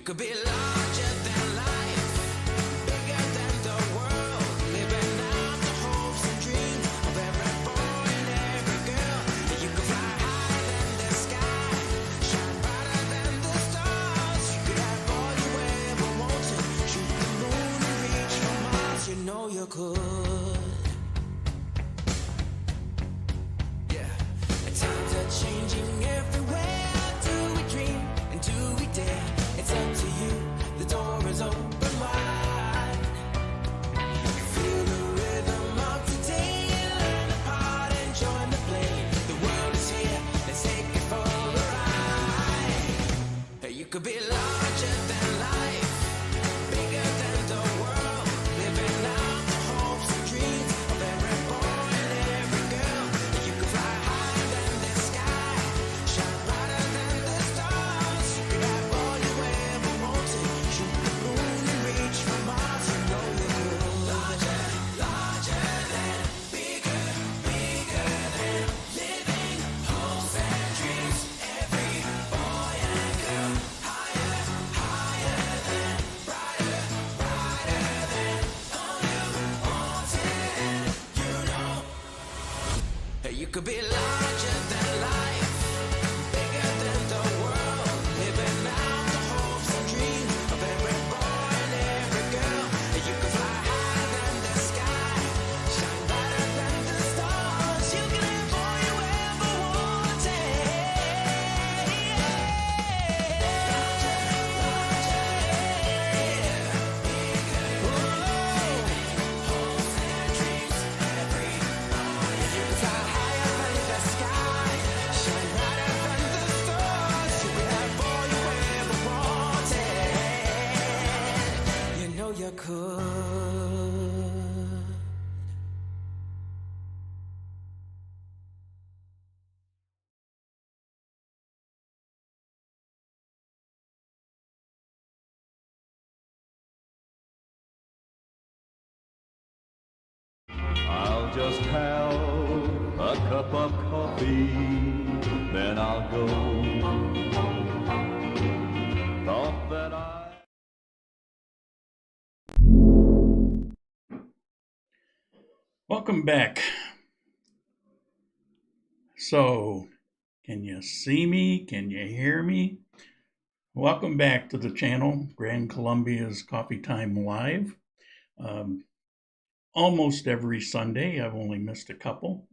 could be larger than life, bigger than the world, living out the hopes and dreams of every boy and every girl. You could fly higher than the sky, shine brighter than the stars. You could have all you ever wanted, shoot the moon and reach for Mars. You know you could. Yeah, and times are changing everywhere. Do we dream and do we dare? It's up to you, the door is open wide. Feel the rhythm of today, learn the part and join the play. The world is here, let's take it for a ride. You could be larger than life, bigger than the world, living out the hopes and dreams of every boy and every girl. You could fly higher than the sky, shine brighter than the stars. You could have all you ever wanted, shoot the moon and reach for Mars. You know you could. Larger, larger than, bigger, bigger than, living hopes and dreams. Every boy and girl, higher, higher than, brighter, brighter than, all you wanted. You know, you could be larger than life, bigger than the world, living out the hopes and dreams of every boy and every girl. You could fly higher than the sky, shine brighter than the stars. You can have all you ever wanted. Hopes and dreams, every boy. You could fly higher than the sky, shine brighter than the stars. You could have all you ever wanted. You know you could. I'll just have a cup of coffee, then I'll go. Thought that Welcome back. So, can you see me? Can you hear me? Welcome back to the channel, Grand Colombia's Coffee Time Live. Almost every Sunday. I've only missed a couple.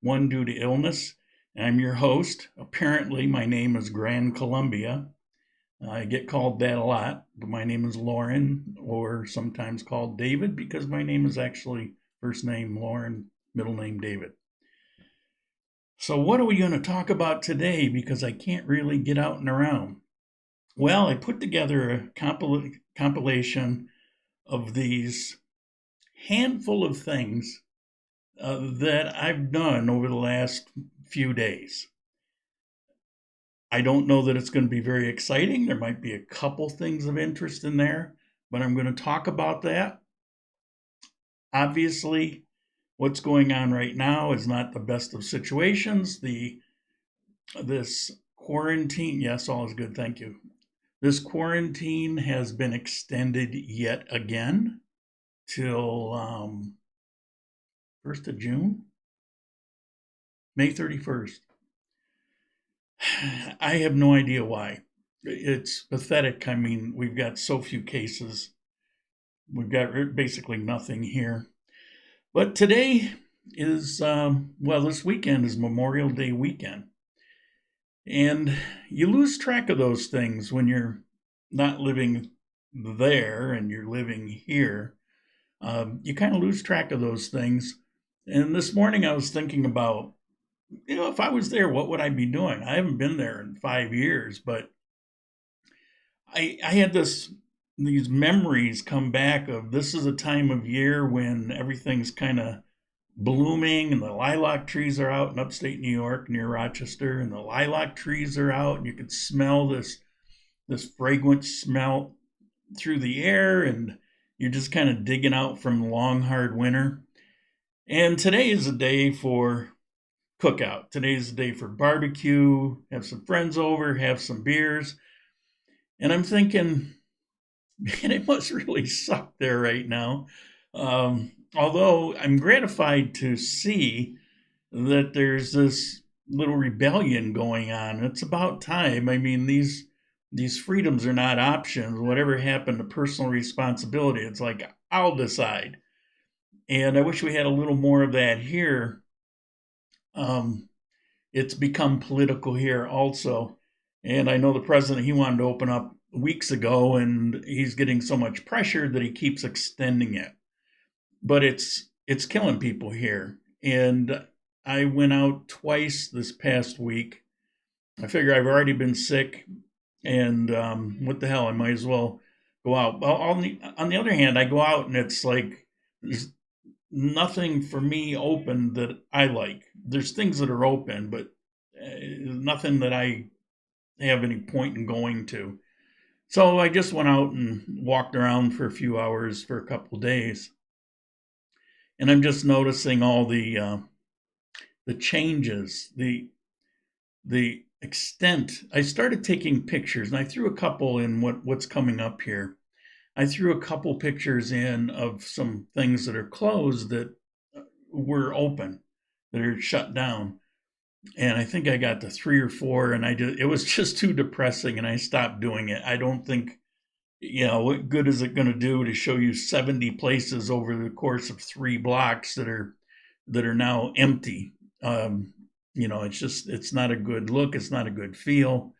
One due to illness. I'm your host. Apparently, my name is Grand Colombia. I get called that a lot, but my name is Lauren, or sometimes called David, because my name is actually first name Lauren, middle name David. So what are we going to talk about today? Because I can't really get out and around. Well, I put together a compilation of these handful of things that I've done over the last few days. I don't know that it's going to be very exciting. There might be a couple things of interest in there, but I'm going to talk about that. Obviously, what's going on right now is not the best of situations. This quarantine, yes, all is good, thank you. This quarantine has been extended yet again till 1st of June, May 31st. I have no idea why. It's pathetic. I mean, we've got so few cases. We've got basically nothing here. But today is, this weekend is Memorial Day weekend. And you lose track of those things when you're not living there and you're living here. You kind of lose track of those things. And this morning I was thinking about, if I was there, what would I be doing? I haven't been there in 5 years, but I had these memories come back of this is a time of year when everything's kind of blooming and the lilac trees are out in upstate New York near Rochester, and the lilac trees are out and you could smell this fragrant smell through the air, and you're just kind of digging out from long, hard winter. And today is a day for cookout. Today's the day for barbecue, have some friends over, have some beers. And I'm thinking, man, it must really suck there right now. Although I'm gratified to see that there's this little rebellion going on. It's about time. I mean, these freedoms are not options. Whatever happened to personal responsibility, it's like, I'll decide. And I wish we had a little more of that here. It's become political here also. And I know the president, he wanted to open up weeks ago, and he's getting so much pressure that he keeps extending it. But it's killing people here. And I went out twice this past week. I figure I've already been sick, and what the hell, I might as well go out. Well, on the other hand, I go out and it's like there's nothing for me open that I like. There's things that are open, but nothing that I have any point in going to. So I just went out and walked around for a few hours for a couple of days. And I'm just noticing all the changes, the extent. I started taking pictures, and I threw a couple in what's coming up here. I threw a couple pictures in of some things that are closed that were open, that are shut down. And I think I got to 3 or 4, and it was just too depressing, and I stopped doing it. I don't think, what good is it going to do to show you 70 places over the course of 3 blocks that are now empty? It's not a good look. It's not a good feel.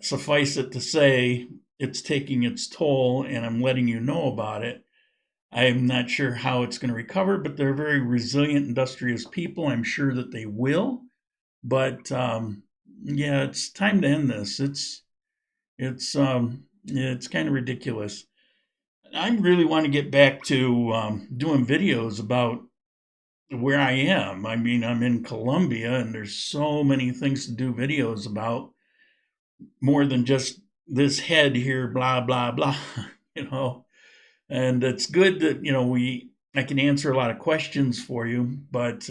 Suffice it to say, it's taking its toll, and I'm letting you know about it. I'm not sure how it's going to recover, but they're very resilient, industrious people. I'm sure that they will. But it's time to end this. It's kind of ridiculous. I really want to get back to doing videos about where I am. I mean, I'm in Colombia, and there's so many things to do videos about, more than just this head here, blah, blah, blah, And it's good that, I can answer a lot of questions for you, but,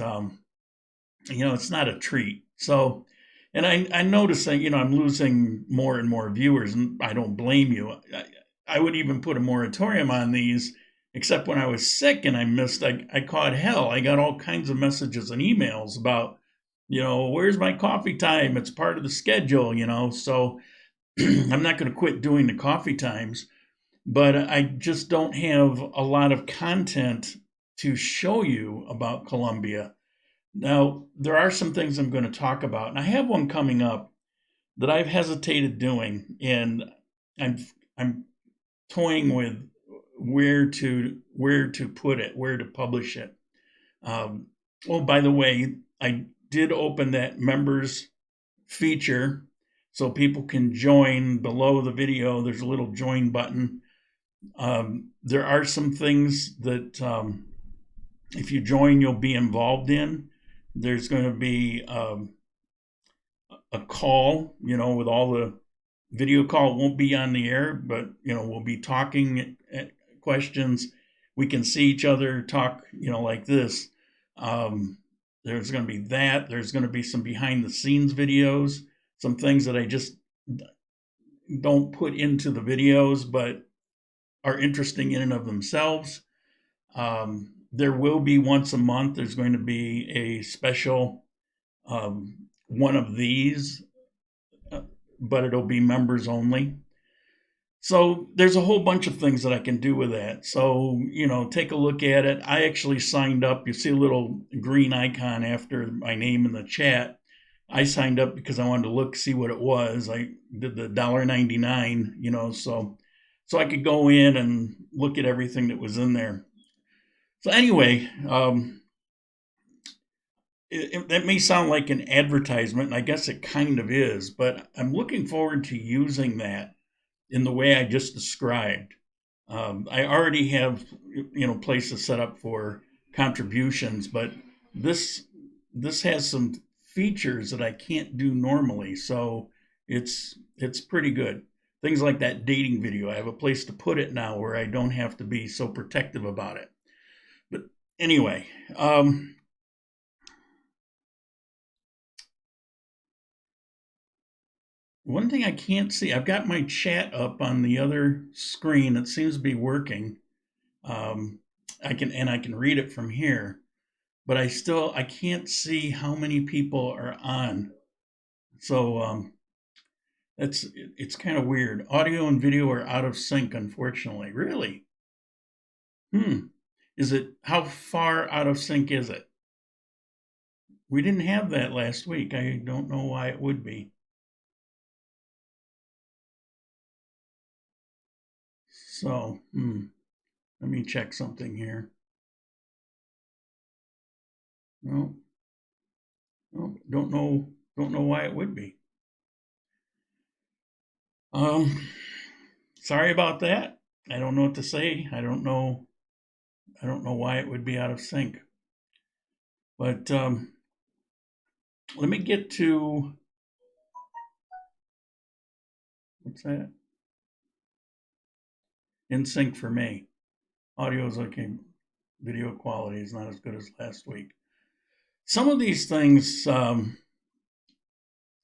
it's not a treat. So, and I notice that, I'm losing more and more viewers, and I don't blame you. I would even put a moratorium on these, except when I was sick and I caught hell. I got all kinds of messages and emails about, where's my coffee time? It's part of the schedule, so I'm not going to quit doing the coffee times, but I just don't have a lot of content to show you about Colombia. Now, there are some things I'm going to talk about, and I have one coming up that I've hesitated doing, and I'm toying with where to put it, where to publish it. By the way, I did open that members feature so people can join. Below the video, there's a little join button. There are some things that if you join, you'll be involved in. There's going to be a call, with all the video call. It won't be on the air, but, we'll be talking at questions. We can see each other talk, like this. There's going to be that. There's going to be some behind the scenes videos, some things that I just don't put into the videos, but are interesting in and of themselves. There will be once a month, there's going to be a special one of these, but it'll be members only. So there's a whole bunch of things that I can do with that. So, take a look at it. I actually signed up. You see a little green icon after my name in the chat. I signed up because I wanted to see what it was. I did the $1.99, so I could go in and look at everything that was in there. So anyway, that may sound like an advertisement, and I guess it kind of is, but I'm looking forward to using that in the way I just described. I already have, places set up for contributions, but this has some features that I can't do normally, so it's pretty good. Things like that dating video, I have a place to put it now where I don't have to be so protective about it. But anyway, one thing I can't see, I've got my chat up on the other screen. It seems to be working. I can read it from here, but I can't see how many people are on. So it's kind of weird. Audio and video are out of sync, unfortunately. Really? Is it, how far out of sync is it? We didn't have that last week. I don't know why it would be. So, let me check something here. No, don't know why it would be. Sorry about that. I don't know what to say. I don't know why it would be out of sync. But let me get to, what's that? In sync for me. Audio is okay. Video quality is not as good as last week. Some of these things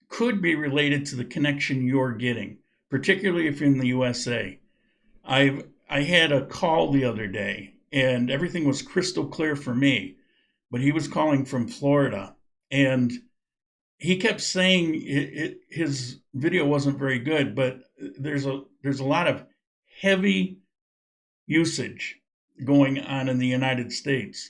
could be related to the connection you're getting, particularly if you're in the USA. I had a call the other day, and everything was crystal clear for me, but he was calling from Florida, and he kept saying his video wasn't very good, but there's a lot of heavy usage going on in the United States.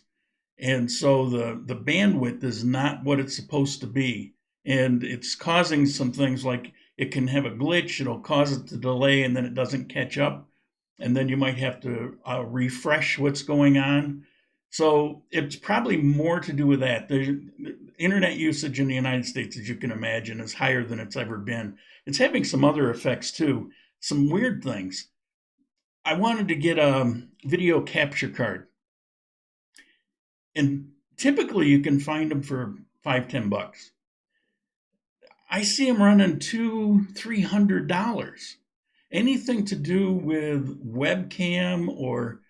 And so the bandwidth is not what it's supposed to be. And it's causing some things like it can have a glitch, it'll cause it to delay, and then it doesn't catch up. And then you might have to refresh what's going on. So it's probably more to do with that. The internet usage in the United States, as you can imagine, is higher than it's ever been. It's having some other effects too, some weird things. I wanted to get a video capture card. And typically you can find them for $5-10. I see them running $200-300. Anything to do with webcam or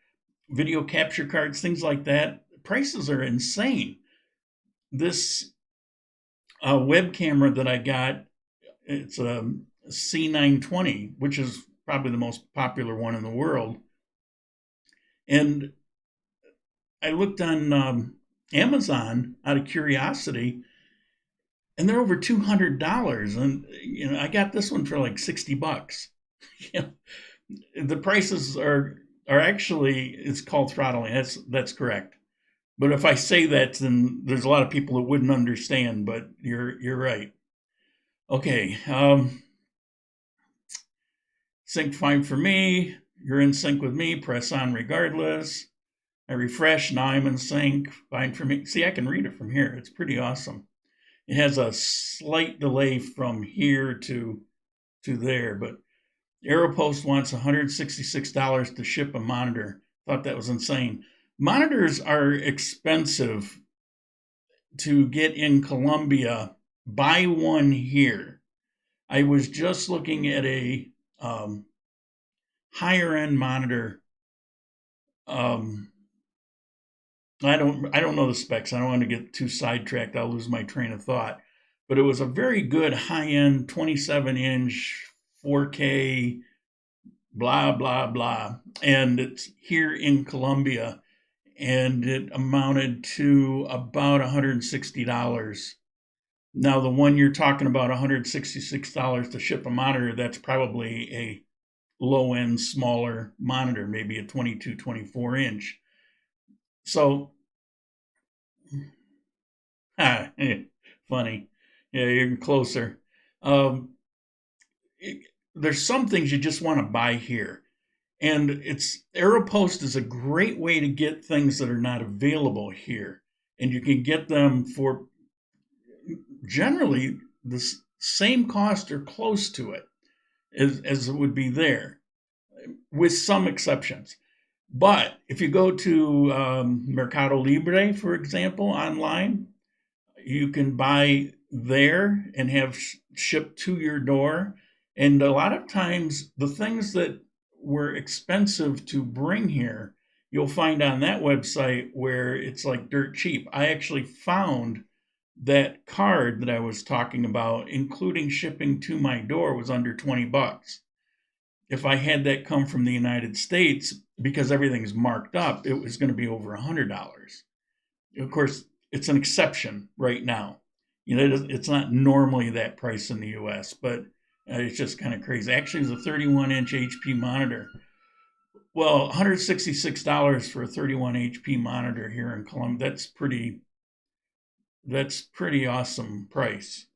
video capture cards, things like that, prices are insane. This web camera that I got, it's a C920, which is probably the most popular one in the world. And I looked on Amazon out of curiosity, and they're over $200. And I got this one for like $60. The prices are actually, it's called throttling. That's correct. But if I say that, then there's a lot of people that wouldn't understand. But you're right. Okay. Sync fine for me. You're in sync with me. Press on regardless. I refresh. Now I'm in sync. Fine for me. See, I can read it from here. It's pretty awesome. It has a slight delay from here to there, but Aeropost wants $166 to ship a monitor. Thought that was insane. Monitors are expensive to get in Colombia. Buy one here. I was just looking at a higher end monitor. I don't know the specs. I don't want to get too sidetracked. I'll lose my train of thought. But it was a very good high-end 27-inch 4K, blah, blah, blah. And it's here in Colombia. And it amounted to about $160. Now, the one you're talking about, $166 to ship a monitor, that's probably a low-end, smaller monitor, maybe a 22, 24-inch. So, funny. Yeah, you're closer. There's some things you just want to buy here. And Aeropost is a great way to get things that are not available here. And you can get them for generally the same cost or close to it as it would be there, with some exceptions. But if you go to Mercado Libre, for example, online, you can buy there and have shipped to your door. And a lot of times, the things that were expensive to bring here, you'll find on that website where it's like dirt cheap. I actually found that card that I was talking about, including shipping to my door, was under 20 bucks. If I had that come from the United States, because everything's marked up, it was going to be over $100. Of course, it's an exception right now. You know, it's not normally that price in the US, but it's just kind of crazy. Actually, it's a 31-inch HP monitor. Well, $166 for a 31 HP monitor here in Colombia. That's pretty awesome price.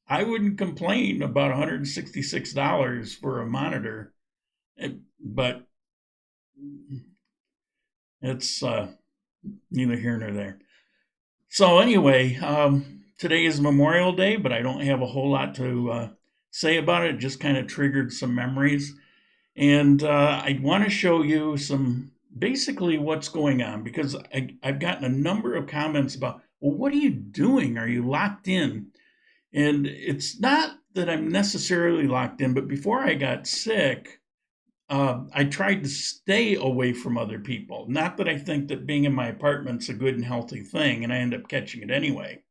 I wouldn't complain about $166 for a monitor, but it's neither here nor there. So anyway, today is Memorial Day, but I don't have a whole lot to say about it. It just kind of triggered some memories. And I want to show you basically what's going on, because I've gotten a number of comments about, well, what are you doing? Are you locked in? And it's not that I'm necessarily locked in, but before I got sick, I tried to stay away from other people. Not that I think that being in my apartment's a good and healthy thing, and I end up catching it anyway.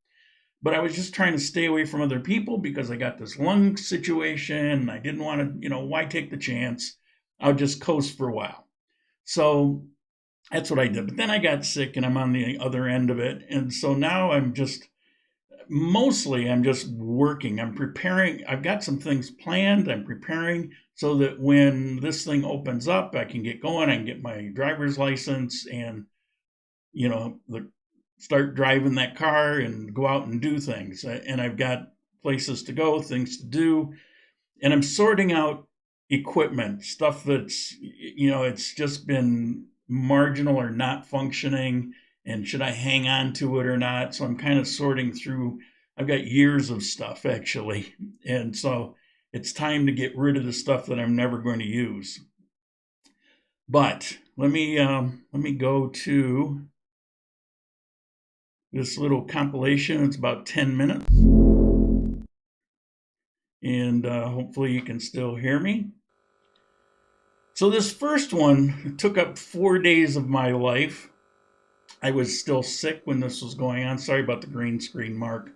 But I was just trying to stay away from other people because I got this lung situation, and I didn't want to, why take the chance? I'll just coast for a while. So that's what I did. But then I got sick, and I'm on the other end of it. And so now I'm just working. I'm preparing. I've got some things planned. I'm preparing so that when this thing opens up, I can get going. I can get my driver's license and, start driving that car and go out and do things. And I've got places to go, things to do. And I'm sorting out equipment, stuff that's, it's just been marginal or not functioning. And should I hang on to it or not? So I'm kind of sorting through. I've got years of stuff, actually. And so it's time to get rid of the stuff that I'm never going to use. But let me go to this little compilation. It's about 10 minutes. And hopefully you can still hear me. So this first one took up 4 days of my life. I was still sick when this was going on. Sorry about the green screen, Mark.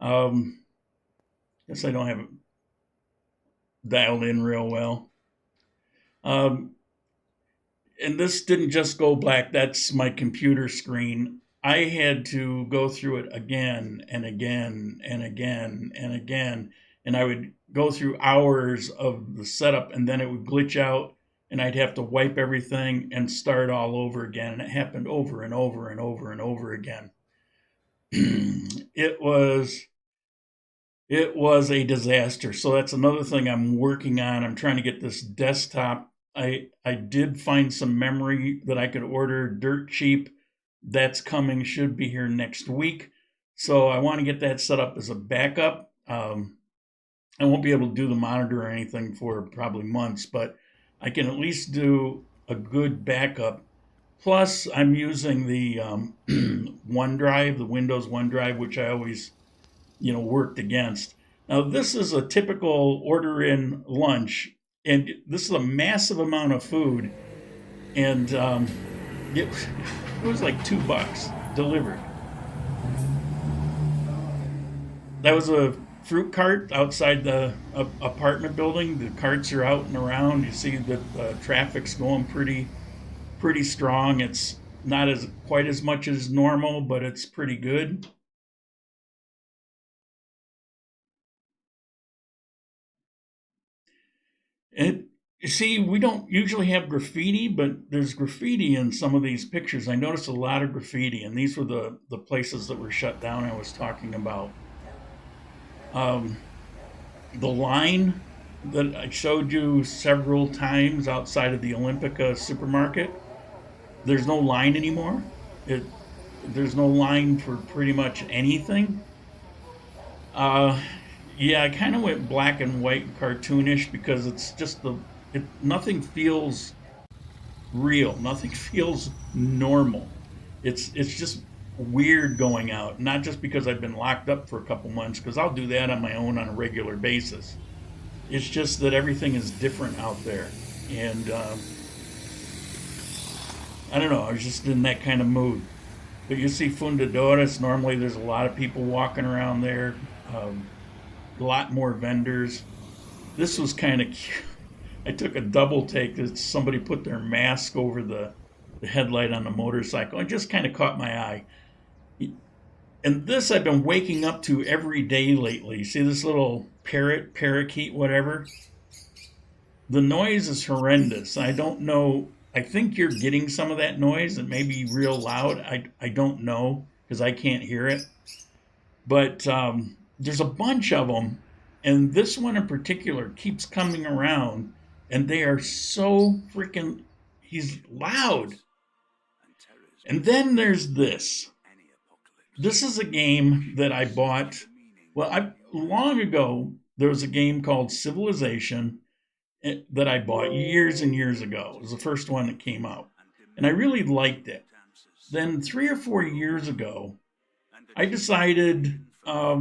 Guess I don't have it dialed in real well. And this didn't just go black. That's my computer screen. I had to go through it again and again and again and again. And I would go through hours of the setup, and then it would glitch out, and I'd have to wipe everything and start all over again. And it happened over and over and over and over again. It was a disaster. So that's another thing I'm working on. I'm trying to get this desktop. I did find some memory that I could order dirt cheap. That's coming, should be here next week. So I want to get that set up as a backup. I won't be able to do the monitor or anything for probably months, but I can at least do a good backup. Plus, I'm using the OneDrive, the Windows OneDrive, which I always, worked against. Now, this is a typical order-in lunch, and this is a massive amount of food, and it was like $2 delivered. That was a fruit cart outside the apartment building. The carts are out and around. You see that the traffic's going pretty strong. It's not quite as much as normal, but it's pretty good. And you see, we don't usually have graffiti, but there's graffiti in some of these pictures. I noticed a lot of graffiti, and these were the places that were shut down I was talking about. The line that I showed you several times outside of the Olympica supermarket, there's no line anymore. There's no line for pretty much anything. Yeah, I kind of went black and white and cartoonish because it's just nothing feels real. Nothing feels normal. It's just weird going out. Not just because I've been locked up for a couple months, because I'll do that on my own on a regular basis. It's just that everything is different out there, and I don't know, I was just in that kind of mood. But you see Fundadores, normally there's a lot of people walking around there, a lot more vendors. This was kind of cute. I took a double take that somebody put their mask over the headlight on the motorcycle. It just kind of caught my eye. And this I've been waking up to every day lately. See this little parakeet, whatever? The noise is horrendous. I don't know. I think you're getting some of that noise. It may be real loud. I don't know because I can't hear it. But there's a bunch of them. And this one in particular keeps coming around. And they are so freaking, he's loud. And then there's this. This is a game that I bought. Well, long ago, there was a game called Civilization that I bought years and years ago. It was the first one that came out. And I really liked it. Then 3 or 4 years ago, I decided I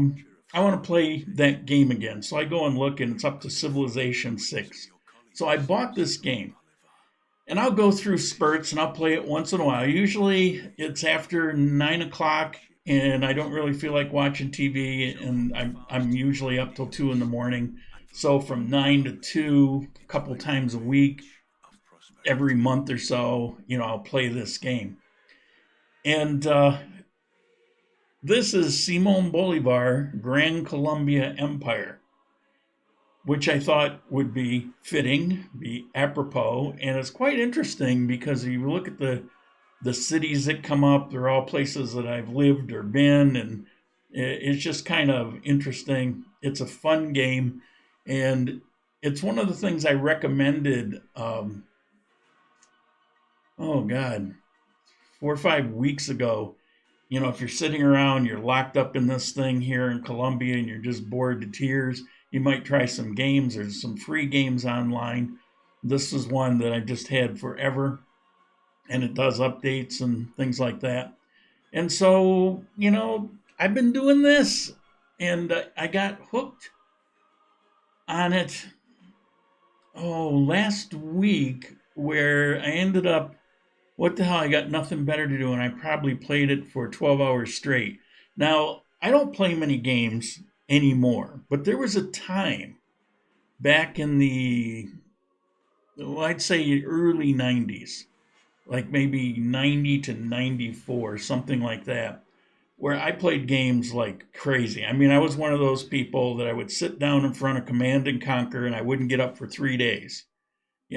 want to play that game again. So I go and look, and it's up to Civilization 6. So I bought this game. And I'll go through spurts, and I'll play it once in a while. Usually it's after 9 o'clock, and I don't really feel like watching TV, and I'm usually up till 2 in the morning. So from 9 to 2, a couple times a week, every month or so, I'll play this game. And this is Simon Bolivar, Gran Colombia Empire, which I thought would be fitting, be apropos. And it's quite interesting because if you look at the cities that come up, they're all places that I've lived or been, and it's just kind of interesting. It's a fun game, and it's one of the things I recommended, 4 or 5 weeks ago. If you're sitting around, you're locked up in this thing here in Colombia, and you're just bored to tears, you might try some games. There's some free games online. This is one that I just had forever, and it does updates and things like that. And so, I've been doing this, and I got hooked on it, last week, where I ended up, what the hell, I got nothing better to do, and I probably played it for 12 hours straight. Now, I don't play many games anymore, but there was a time back in the, I'd say early 90s, like maybe 90 to 94, something like that, where I played games like crazy. I mean, I was one of those people that I would sit down in front of Command and Conquer and I wouldn't get up for 3 days.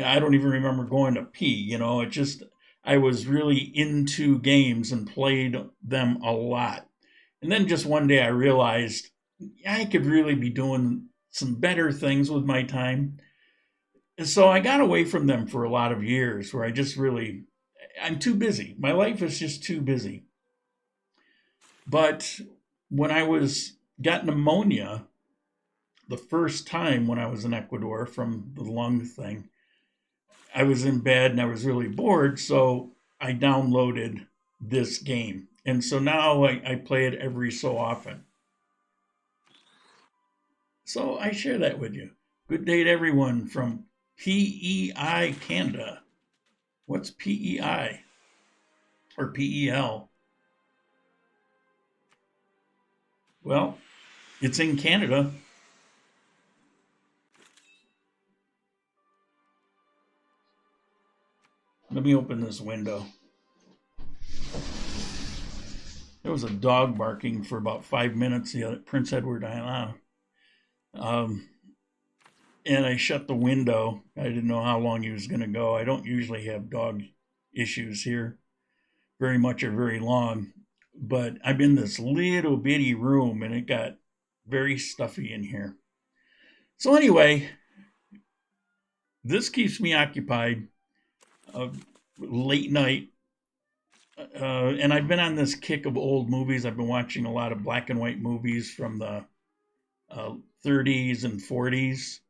I don't even remember going to pee, it just, I was really into games and played them a lot. And then just one day I realized I could really be doing some better things with my time. And so I got away from them for a lot of years where I just really, I'm too busy. My life is just too busy. But when I got pneumonia the first time when I was in Ecuador from the lung thing, I was in bed and I was really bored. So I downloaded this game. And so now I play it every so often. So I share that with you. Good day to everyone from PEI Canada. What's PEI? Or PEL? Well, it's in Canada. Let me open this window. There was a dog barking for about 5 minutes at Prince Edward Island. And I shut the window. I didn't know how long he was going to go. I don't usually have dog issues here very much or very long. But I'm in this little bitty room and it got very stuffy in here. So anyway, this keeps me occupied late night. And I've been on this kick of old movies. I've been watching a lot of black and white movies from the 30s and 40s,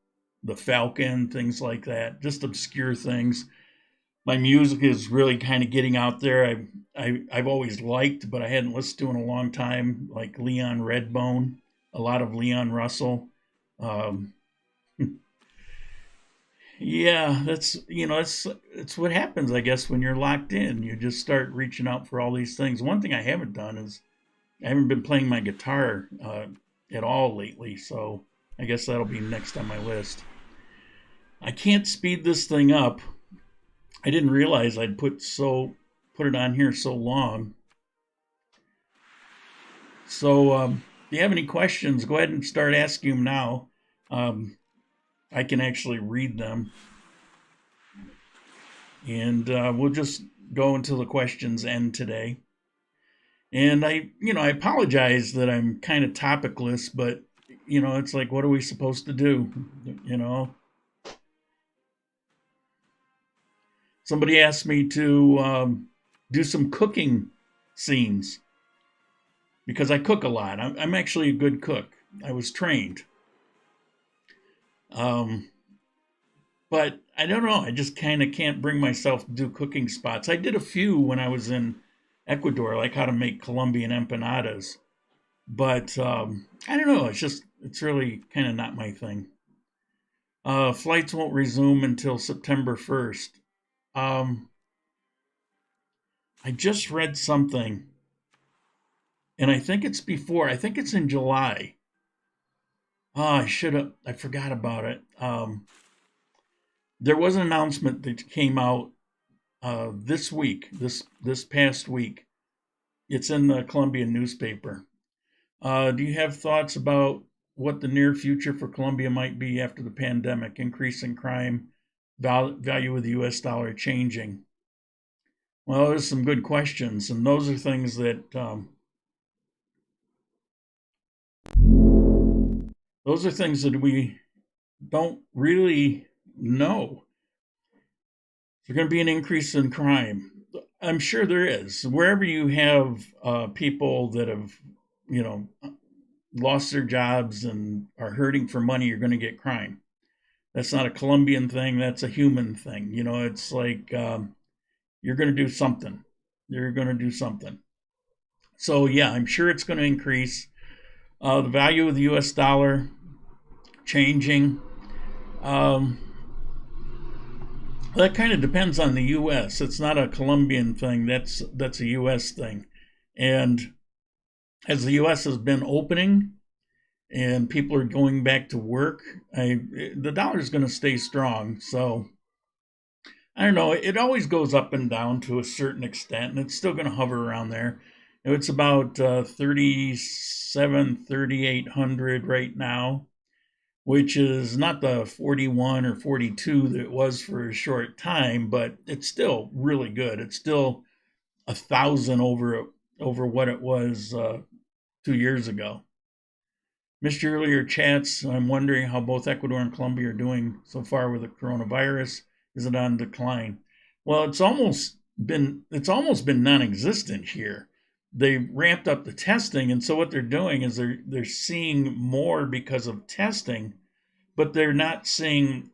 The Falcon, things like that, just obscure things. My music is really kind of getting out there. I've always liked, but I hadn't listened to in a long time, like Leon Redbone, a lot of Leon Russell. Yeah, that's it's what happens, I guess, when you're locked in. You just start reaching out for all these things. One thing I haven't done is I haven't been playing my guitar at all lately, so I guess that'll be next on my list. I can't speed this thing up. I didn't realize I'd put it on here so long. So if you have any questions, go ahead and start asking them now. I can actually read them. And we'll just go until the questions end today. And I apologize that I'm kind of topicless, but, it's like, what are we supposed to do? Somebody asked me to do some cooking scenes because I cook a lot. I'm actually a good cook. I was trained. But I don't know. I just kind of can't bring myself to do cooking spots. I did a few when I was in Ecuador, like how to make Colombian empanadas. But I don't know. It's really kind of not my thing. Flights won't resume until September 1st. I just read something, and I think it's in July. Oh, I forgot about it. There was an announcement that came out this week, this past week. It's in the Colombian newspaper. Do you have thoughts about what the near future for Colombia might be after the pandemic, increase in crime, value of the U.S. dollar changing? Well, there's some good questions, and those are things that we don't really know. There's going to be an increase in crime. I'm sure there is. Wherever you have people that have, lost their jobs and are hurting for money, you're going to get crime. That's not a Colombian thing. That's a human thing. It's like you're going to do something. You're going to do something. So, yeah, I'm sure it's going to increase. The value of the U.S. dollar changing. That kind of depends on the U.S. It's not a Colombian thing. That's a U.S. thing. And as the U.S. has been opening and people are going back to work, the dollar is going to stay strong. So I don't know. It always goes up and down to a certain extent, and it's still going to hover around there. It's about 3,800 right now, which is not the 41 or 42 that it was for a short time, but it's still really good. It's still 1,000 over what it was 2 years ago. Missed your earlier chats. I'm wondering how both Ecuador and Colombia are doing so far with the coronavirus. Is it on decline? Well, it's almost been non-existent here. They ramped up the testing, and so what they're doing is they're seeing more because of testing, but they're not seeing.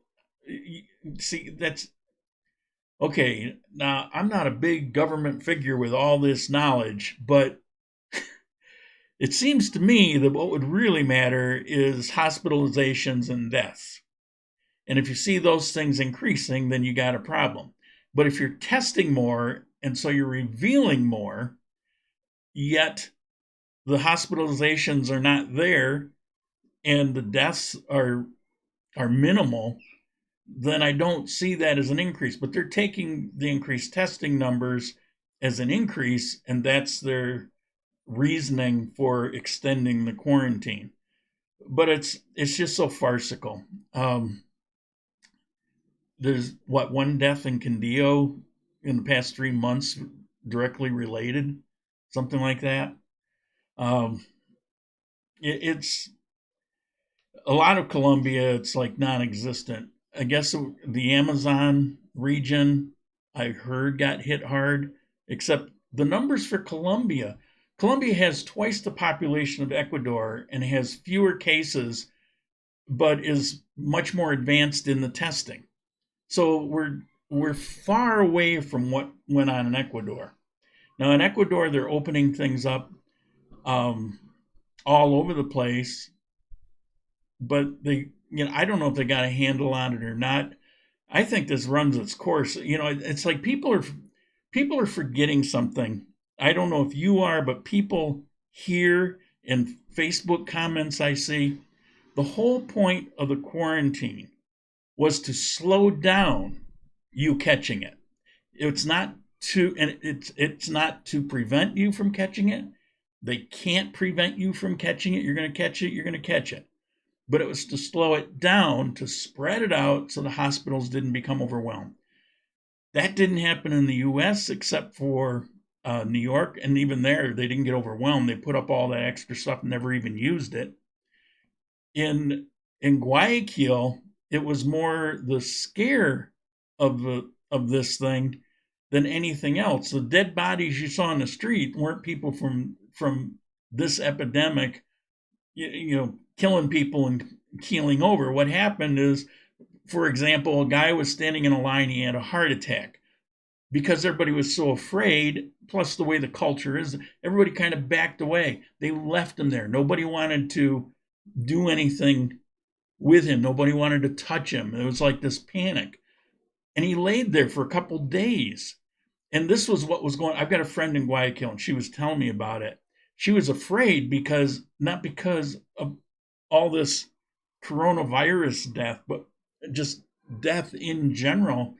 See, that's okay. Now, I'm not a big government figure with all this knowledge, but it seems to me that what would really matter is hospitalizations and deaths. And if you see those things increasing, then you got a problem. But if you're testing more, and so you're revealing more, yet the hospitalizations are not there and the deaths are minimal, then I don't see that as an increase. But they're taking the increased testing numbers as an increase, and that's their reasoning for extending the quarantine. But it's just so farcical. There's one death in Quindío in the past 3 months directly related, something like that. It's a lot of Colombia. It's like non-existent. I guess the Amazon region I heard got hit hard, except the numbers for Colombia. Colombia has twice the population of Ecuador and has fewer cases, but is much more advanced in the testing. So we're far away from what went on in Ecuador. Now in Ecuador, they're opening things up all over the place, but I don't know if they got a handle on it or not. I think this runs its course. You know, it's like people are forgetting something. I don't know if you are, but people here in Facebook comments I see, the whole point of the quarantine was to slow down you catching it. It's not it's not to prevent you from catching it. They can't prevent you from catching it. You're going to catch it, you're going to catch it. But it was to slow it down, to spread it out so the hospitals didn't become overwhelmed. That didn't happen in the US except for New York, and even there they didn't get overwhelmed. They put up all that extra stuff and never even used it. In Guayaquil, it was more the scare of this thing than anything else. The dead bodies you saw in the street weren't people from this epidemic, you know, killing people and keeling over. What happened is, for example, a guy was standing in a line, he had a heart attack. Because everybody was so afraid, plus the way the culture is, everybody kind of backed away. They left him there. Nobody wanted to do anything with him. Nobody wanted to touch him. It was like this panic. And he laid there for a couple days. And this was what was going on. I've got a friend in Guayaquil, and she was telling me about it. She was afraid because, not because of all this coronavirus death, but just death in general.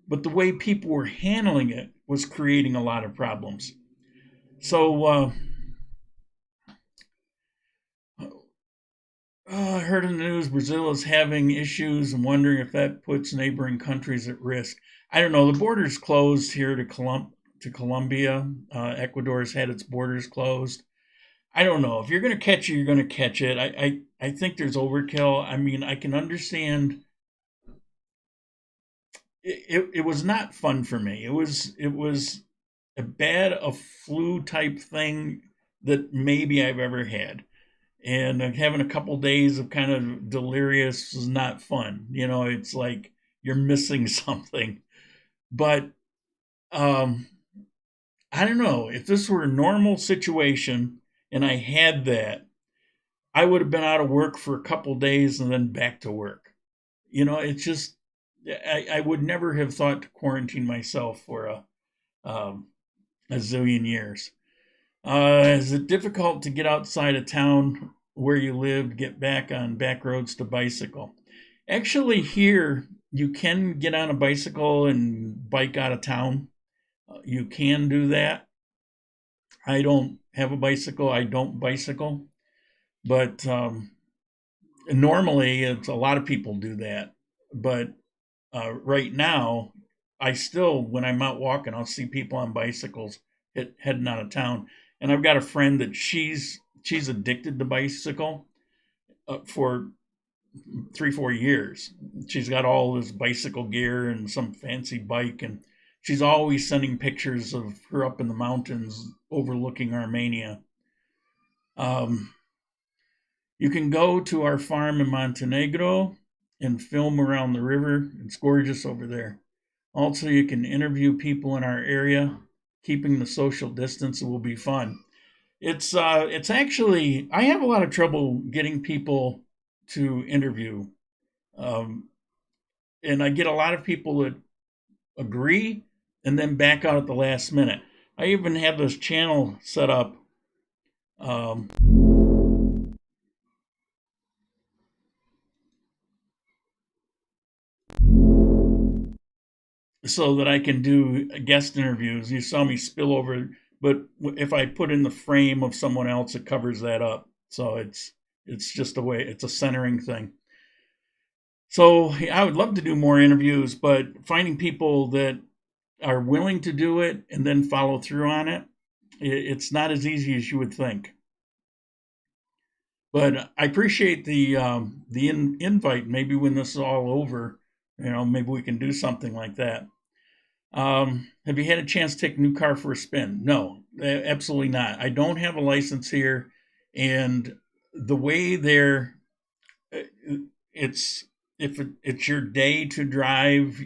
But the way people were handling it was creating a lot of problems. So I heard in the news Brazil is having issues and wondering if that puts neighboring countries at risk. I don't know. The border's closed here to Colombia. Ecuador's had its borders closed. I don't know. If you're going to catch it, you're going to catch it. I think there's overkill. I mean, I can understand. It was not fun for me. It was a flu type thing that maybe I've ever had. And having a couple days of kind of delirious is not fun. You know, it's like you're missing something. But I don't know. If this were a normal situation and I had that, I would have been out of work for a couple days and then back to work. You know, it's just, I would never have thought to quarantine myself for a zillion years. Is it difficult to get outside of town where you live, get back on back roads to bicycle? Actually, here, you can get on a bicycle and bike out of town. You can do that. I don't have a bicycle. I don't bicycle. But normally, it's a lot of people do that. But right now, I still, when I'm out walking, I'll see people on bicycles heading out of town. And I've got a friend that she's addicted to bicycle for 3-4 years. She's got all this bicycle gear and some fancy bike, and she's always sending pictures of her up in the mountains overlooking Armenia. You can go to our farm in Montenegro and film around the river. It's gorgeous over there. Also, you can interview people in our area. Keeping the social distance will be fun. It's actually, I have a lot of trouble getting people to interview. And I get a lot of people that agree and then back out at the last minute. I even have this channel set up so that I can do guest interviews. You saw me spill over, but if I put in the frame of someone else, it covers that up. So it's just a way, it's a centering thing. So I would love to do more interviews, but finding people that are willing to do it and then follow through on it, it's not as easy as you would think. But I appreciate the invite. Maybe when this is all over, you know, maybe we can do something like that. Have you had a chance to take a new car for a spin? No, absolutely not. I don't have a license here, and the way it's if it's your day to drive,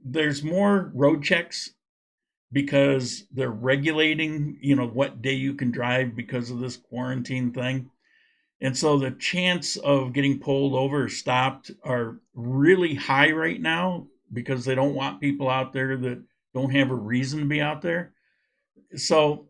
there's more road checks because they're regulating, you know, what day you can drive because of this quarantine thing. And so the chance of getting pulled over or stopped are really high right now because they don't want people out there that don't have a reason to be out there. So,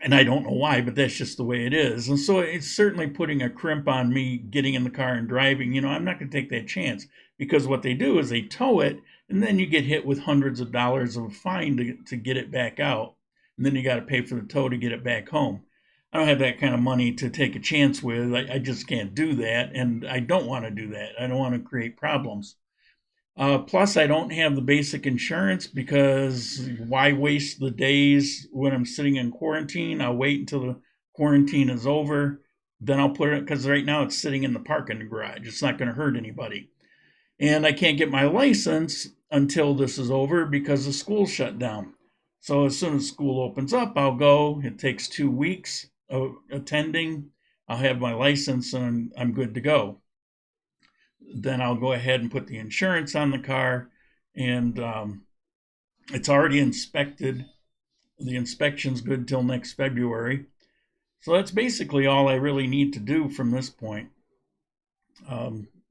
and I don't know why, but that's just the way it is. And so it's certainly putting a crimp on me getting in the car and driving. I'm not going to take that chance, because what they do is they tow it, and then you get hit with hundreds of dollars of a fine to get it back out. And then you got to pay for the tow to get it back home. I don't have that kind of money to take a chance with. I just can't do that, and I don't want to do that. I don't want to create problems. Plus, I don't have the basic insurance, because why waste the days when I'm sitting in quarantine? I'll wait until the quarantine is over. Then I'll put it, because right now it's sitting in the parking garage. It's not going to hurt anybody. And I can't get my license until this is over because the school's shut down. So as soon as school opens up, I'll go. It takes 2 weeks of attending. I'll have my license and I'm good to go. Then I'll go ahead and put the insurance on the car, and it's already inspected. The inspection's good till next February. So that's basically all I really need to do from this point.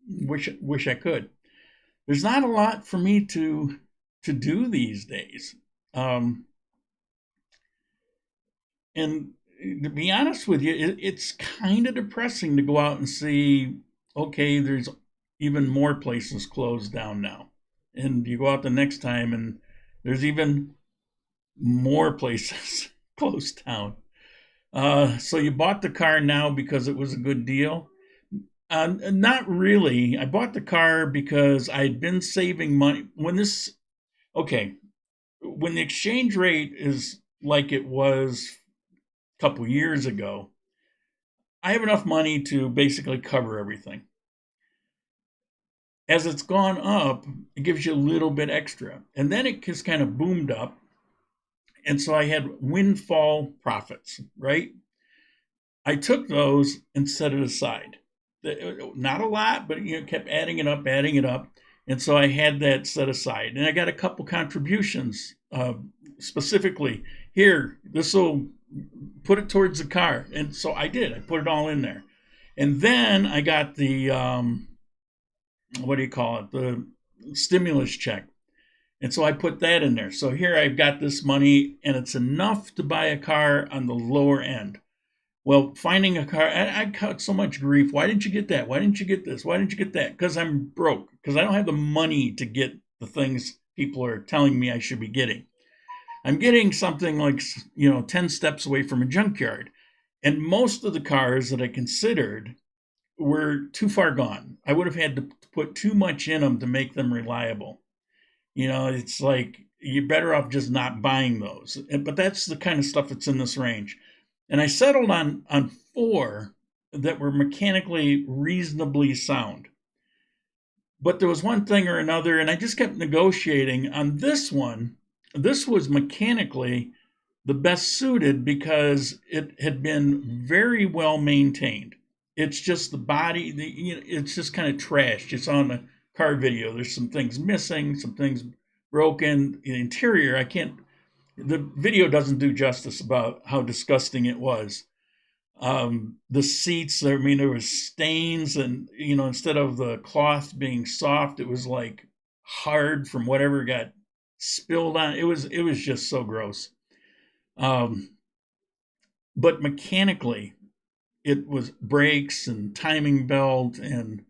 Wish I could. There's not a lot for me to do these days. And to be honest with you, it's kind of depressing to go out and see, okay, there's even more places closed down now. And you go out the next time and there's even more places closed down. So you bought the car now because it was a good deal? Not really. I bought the car because I'd been saving money. When the exchange rate is like it was a couple years ago, I have enough money to basically cover everything. As it's gone up, it gives you a little bit extra. And then it just kind of boomed up. And so I had windfall profits, right? I took those and set it aside. Not a lot, but kept adding it up. And so I had that set aside. And I got a couple contributions, specifically, here, this will put it towards the car. And so I did. I put it all in there. And then I got the, the stimulus check. And so I put that in there. So here I've got this money, and it's enough to buy a car on the lower end. Well, finding a car, I got so much grief. Why didn't you get that? Why didn't you get this? Why didn't you get that? Because I'm broke. Because I don't have the money to get the things people are telling me I should be getting. I'm getting something like, 10 steps away from a junkyard. And most of the cars that I considered were too far gone. I would have had to put too much in them to make them reliable. It's like you're better off just not buying those. But that's the kind of stuff that's in this range. And I settled on 4 that were mechanically reasonably sound. But there was one thing or another, and I just kept negotiating on this one. This was mechanically the best suited because it had been very well maintained. It's just the body, it's just kind of trashed. It's on the car video. There's some things missing, some things broken. The interior, the video doesn't do justice about how disgusting it was. The seats, there was stains, and instead of the cloth being soft, it was like hard from whatever got spilled on. It was just so gross. But mechanically, it was brakes and timing belt and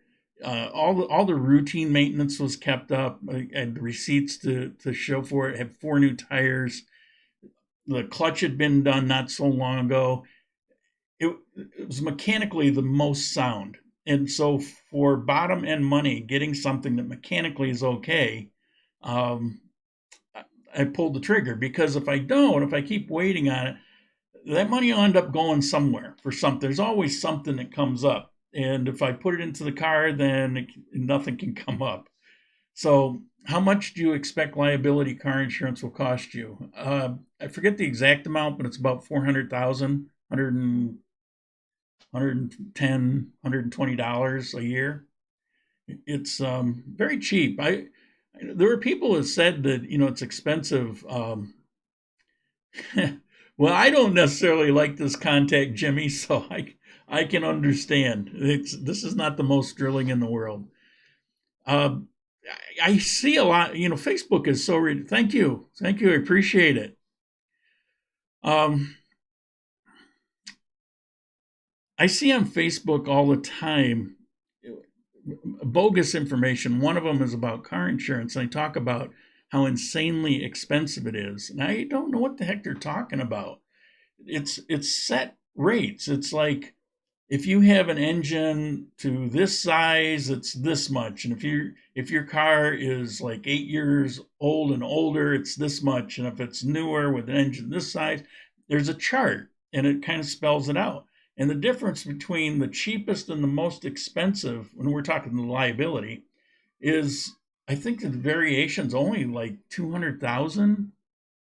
all the routine maintenance was kept up. I had receipts to show for it. I had 4 new tires. The clutch had been done not so long ago. It was mechanically the most sound. And so for bottom end money, getting something that mechanically is okay, I pulled the trigger, because if I keep waiting on it, that money will end up going somewhere for something. There's always something that comes up. And if I put it into the car, then nothing can come up. So how much do you expect liability car insurance will cost you? I forget the exact amount, but it's about $400,000, $110, $120 a year. It's very cheap. There were people that said that, it's expensive. Well, I don't necessarily like this contact Jimmy, so I can understand. This is not the most drilling in the world. Uh, I see a lot. Facebook is so. Thank you, I appreciate it. I see on Facebook all the time bogus information. One of them is about car insurance. And they talk about how insanely expensive it is, and I don't know what the heck they're talking about. It's set rates. It's like, if you have an engine to this size, it's this much, and if your car is like 8 years old and older, it's this much, and if it's newer with an engine this size, there's a chart, and it kind of spells it out. And the difference between the cheapest and the most expensive, when we're talking the liability, is, I think the variation's only like 200,000,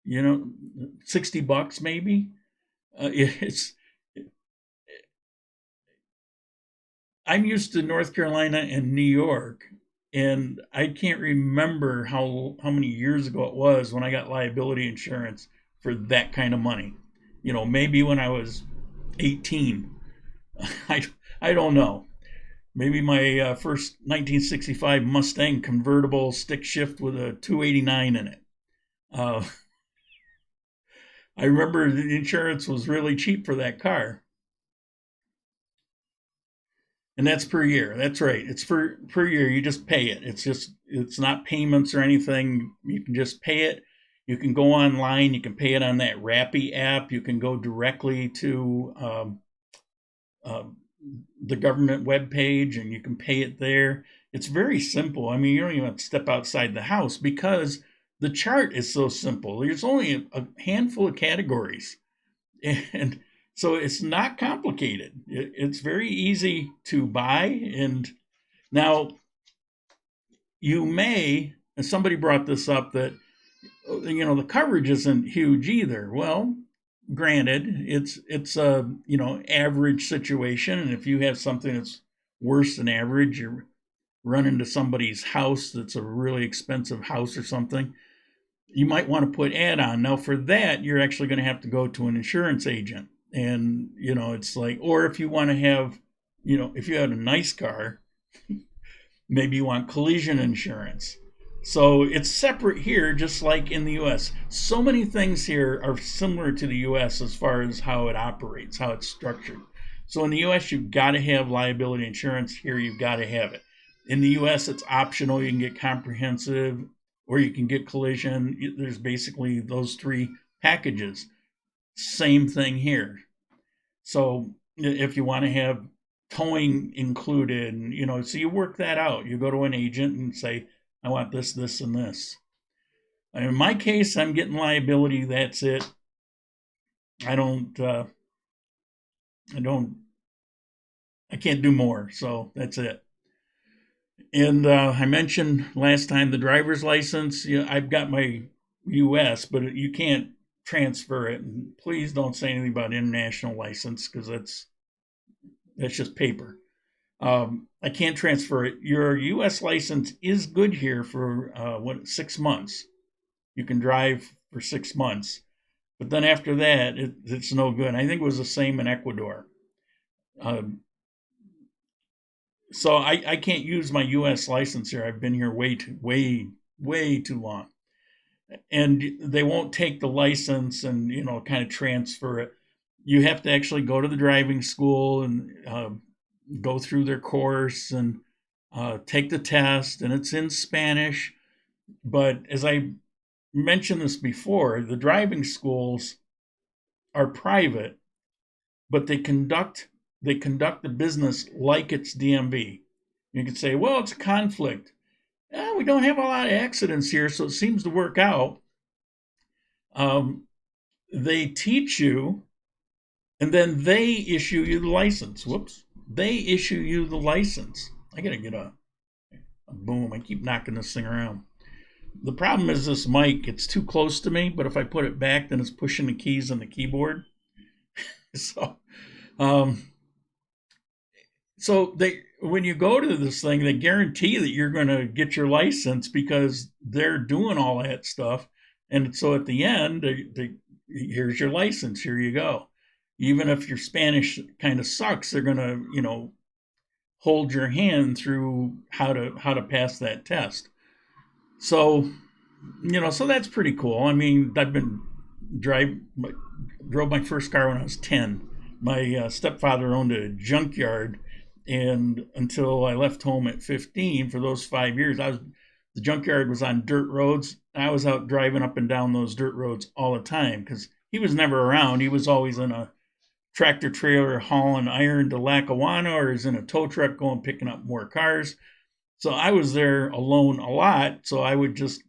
$60 maybe. I'm used to North Carolina and New York, and I can't remember how many years ago it was when I got liability insurance for that kind of money. Maybe when I was 18. I don't know. Maybe my first 1965 Mustang convertible stick shift with a 289 in it. I remember the insurance was really cheap for that car. And that's per year. That's right. It's per year. You just pay it. It's not payments or anything. You can just pay it. You can go online. You can pay it on that Rappi app. You can go directly to the government webpage, and you can pay it there. It's very simple. I mean, you don't even have to step outside the house because the chart is so simple. There's only a handful of categories, and so it's not complicated. It's very easy to buy. And now you may, and somebody brought this up, that the coverage isn't huge either. Well, granted, it's a average situation, and if you have something that's worse than average, you run into somebody's house that's a really expensive house or something, you might want to put add-on. Now for that, you're actually going to have to go to an insurance agent, and it's like, or if you want to have, if you had a nice car, maybe you want collision insurance. So it's separate here, just like in the US. So many things here are similar to the US as far as how it operates, how it's structured. So in the US, you've got to have liability insurance. Here, you've got to have it. In the US, it's optional. You can get comprehensive, or you can get collision. There's basically those three packages. Same thing here. So if you want to have towing included, so you work that out. You go to an agent and say, I want this, this, and this. And in my case, I'm getting liability. That's it. I can't do more. So that's it. And I mentioned last time the driver's license. I've got my U.S., but you can't transfer it. And please don't say anything about international license, because that's just paper. I can't transfer it. Your U.S. license is good here for 6 months. You can drive for 6 months, but then after that, it's no good. I think it was the same in Ecuador. So I can't use my U.S. license here. I've been here way too long, and they won't take the license and kind of transfer it. You have to actually go to the driving school and go through their course and take the test, and it's in Spanish. But as I mentioned this before, the driving schools are private, but they conduct the business like it's DMV. You could say, well, it's a conflict. We don't have a lot of accidents here, so it seems to work out. They teach you, and then they issue you the license. Whoops. They issue you the license. I got to get a boom. I keep knocking this thing around. The problem is this mic, it's too close to me, but if I put it back, then it's pushing the keys on the keyboard. So when you go to this thing, they guarantee that you're going to get your license because they're doing all that stuff. And so at the end, here's your license. Here you go. even if your Spanish kind of sucks, they're going to, hold your hand through how to pass that test. So, so that's pretty cool. I mean, drove my first car when I was 10. My stepfather owned a junkyard, and until I left home at 15, for those 5 years, the junkyard was on dirt roads. And I was out driving up and down those dirt roads all the time because he was never around. He was always in a tractor trailer hauling iron to Lackawanna, or is in a tow truck going picking up more cars. So I was there alone a lot. So I would just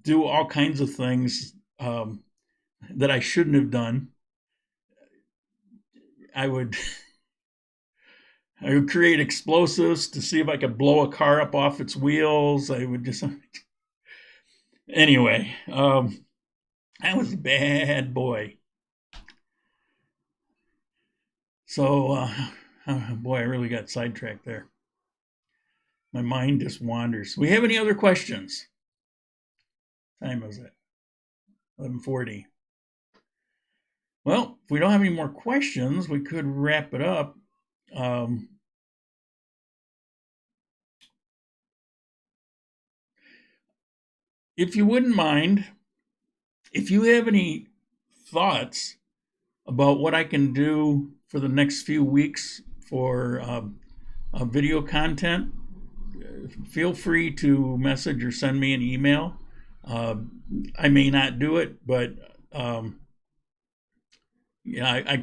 do all kinds of things that I shouldn't have done. I would create explosives to see if I could blow a car up off its wheels. I would just anyway. I was a bad boy. So, boy, I really got sidetracked there. My mind just wanders. We have any other questions? Time is it? 11:40. Well, if we don't have any more questions, we could wrap it up. If you wouldn't mind, if you have any thoughts about what I can do for the next few weeks for video content, feel free to message or send me an email. I may not do it, but I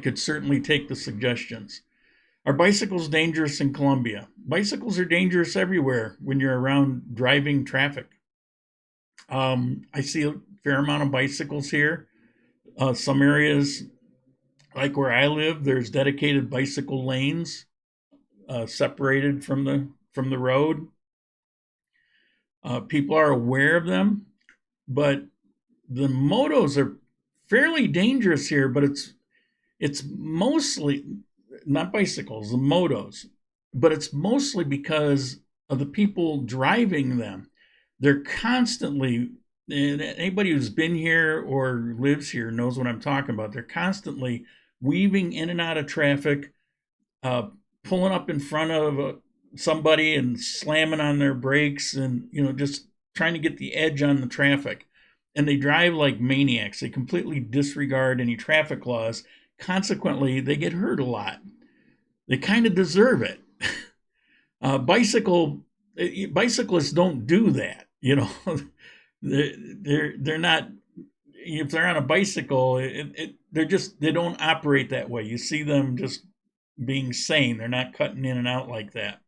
could certainly take the suggestions. Are bicycles dangerous in Colombia? Bicycles are dangerous everywhere when you're around driving traffic. I see a fair amount of bicycles here. Some areas, like where I live, there's dedicated bicycle lanes separated from the road. People are aware of them, but the motos are fairly dangerous here. But it's mostly not bicycles, the motos, but it's mostly because of the people driving them. They're constantly, and anybody who's been here or lives here knows what I'm talking about. They're constantly weaving in and out of traffic, pulling up in front of somebody and slamming on their brakes, and just trying to get the edge on the traffic. And they drive like maniacs. They completely disregard any traffic laws. Consequently, they get hurt a lot. They kind of deserve it. Bicyclists don't do that. They're not. If they're on a bicycle, they don't operate that way. You see them just being sane. They're not cutting in and out like that.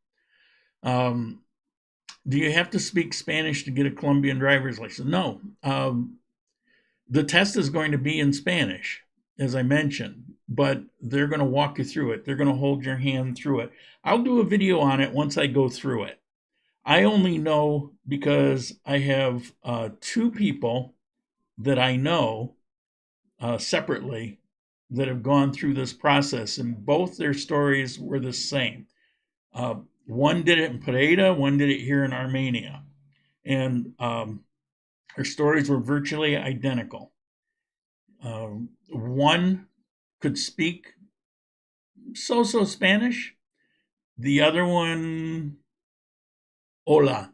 Do you have to speak Spanish to get a Colombian driver's license? No. The test is going to be in Spanish, as I mentioned, but they're going to walk you through it. They're going to hold your hand through it. I'll do a video on it once I go through it. I only know because I have 2 people that I know separately that have gone through this process, and both their stories were the same. One did it in Pareda, one did it here in Armenia, and their stories were virtually identical. One could speak so Spanish. The other one, hola,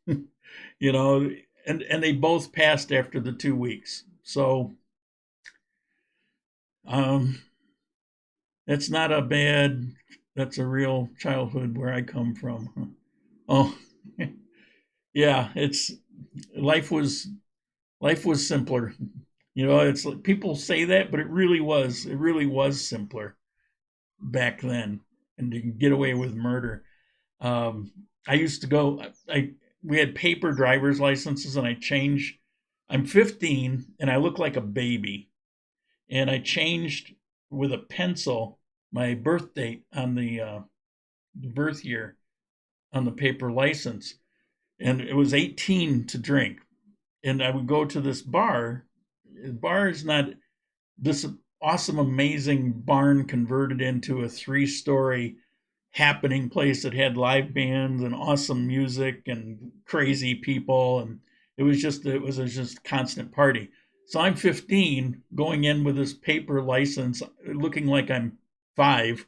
and they both passed after the 2 weeks. So that's not a bad, that's a real childhood where I come from. Oh, yeah, life was simpler. It's like people say that, but it really was simpler back then, and to get away with murder. I used to go, we had paper driver's licenses, and I'm 15 and I look like a baby. And I changed with a pencil my birth date on the birth year on the paper license. And it was 18 to drink. And I would go to this bar. The bar is not this awesome, amazing barn converted into a 3-story happening place that had live bands and awesome music and crazy people, and it was just constant party. So I'm 15 going in with this paper license, looking like I'm 5.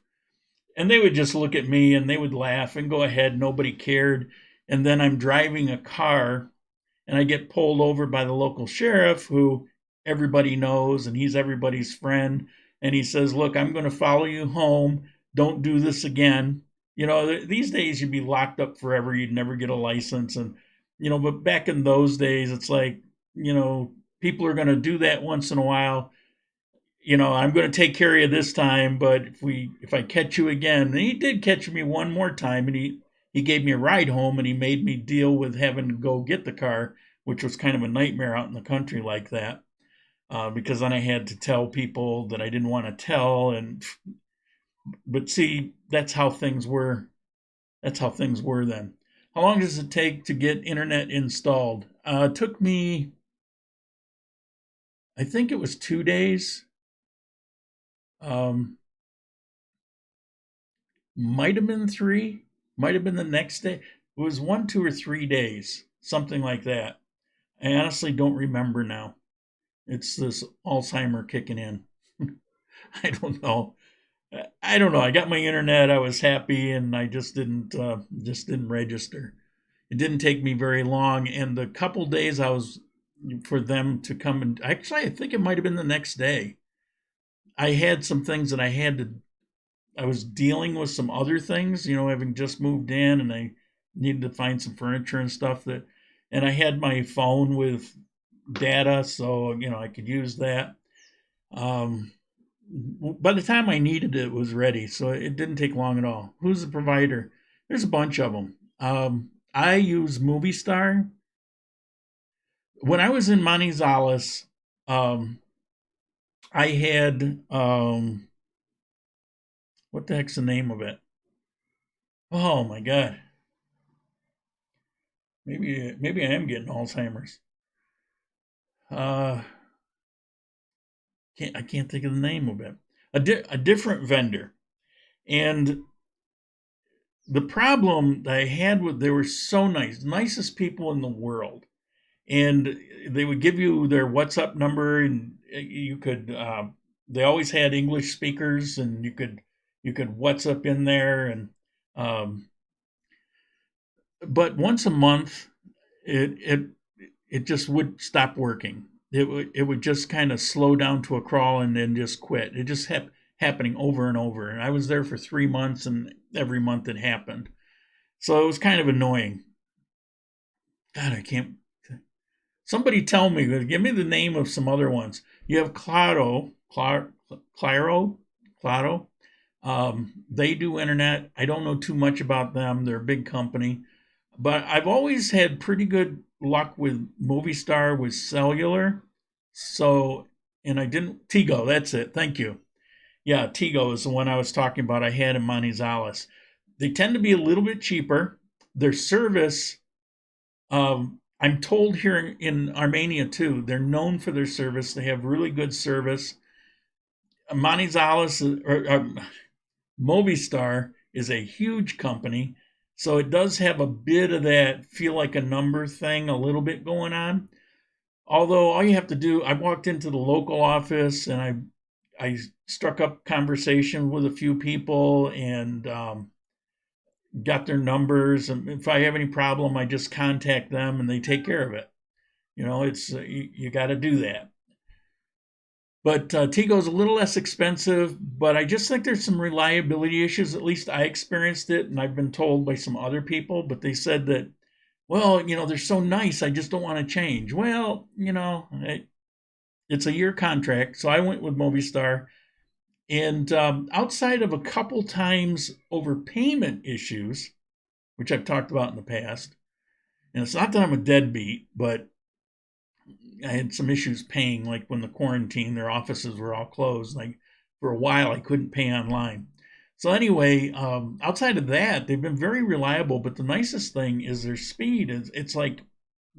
And they would just look at me and they would laugh and go ahead. Nobody cared. And then I'm driving a car and I get pulled over by the local sheriff who everybody knows and he's everybody's friend. And he says, look, I'm going to follow you home. Don't do this again. You know, these days you'd be locked up forever. You'd never get a license. And, you know, but back in those days, it's like, you know, people are going to do that once in a while. You know, I'm going to take care of you this time, but if I catch you again, and he did catch me one more time, and he gave me a ride home, and he made me deal with having to go get the car, which was kind of a nightmare out in the country like that, because then I had to tell people that I didn't want to tell, but see, that's how things were. That's how things were then. How long does it take to get internet installed? It took me, I think it was 2 days. Might have been 3, might have been the next day. It was 1, 2, or 3 days, something like that. I honestly don't remember now. It's this Alzheimer kicking in. I don't know. I don't know. I got my internet. I was happy, and I just didn't register. It didn't take me very long, and the couple days I was for them to come and actually, I think it might have been the next day. I had some things that I was dealing with some other things, you know, having just moved in and I needed to find some furniture and stuff and I had my phone with data, so, you know, I could use that. By the time I needed it, it was ready, so it didn't take long at all. Who's the provider? There's a bunch of them. I use Movie Star. When I was in Manizales, I had what the heck's the name of it? Oh my God. Maybe I am getting Alzheimer's. I can't think of the name of it. A different vendor. And the problem that I had with, they were so nice, nicest people in the world. And they would give you their WhatsApp number and you could, they always had English speakers and you could WhatsApp in there and, but once a month, it just would stop working. It would just kind of slow down to a crawl and then just quit. It just kept happening over and over. And I was there for 3 months and every month it happened. So it was kind of annoying. God, I can't. Somebody tell me, give me the name of some other ones. You have Claro. They do internet. I don't know too much about them. They're a big company. But I've always had pretty good luck with Movie Star with cellular. So, and I didn't, Tigo, that's it. Thank you. Yeah, Tigo is the one I was talking about I had in Manizales. They tend to be a little bit cheaper. Their service, I'm told here in Armenia too, they're known for their service. They have really good service. Manizales, Movistar is a huge company, so it does have a bit of that feel like a number thing a little bit going on. Although all you have to do, I walked into the local office and I struck up conversation with a few people and got their numbers. And if I have any problem, I just contact them and they take care of it. You know, it's you got to do that. But Tigo's a little less expensive, but I just think there's some reliability issues. At least I experienced it, and I've been told by some other people, but they said that, well, you know, they're so nice, I just don't want to change. Well, you know, it's a year contract, so I went with Movistar. And outside of a couple times overpayment issues, which I've talked about in the past, and it's not that I'm a deadbeat, but I had some issues paying, like when the quarantine, their offices were all closed. Like for a while, I couldn't pay online. So anyway, outside of that, they've been very reliable. But the nicest thing is their speed. It's like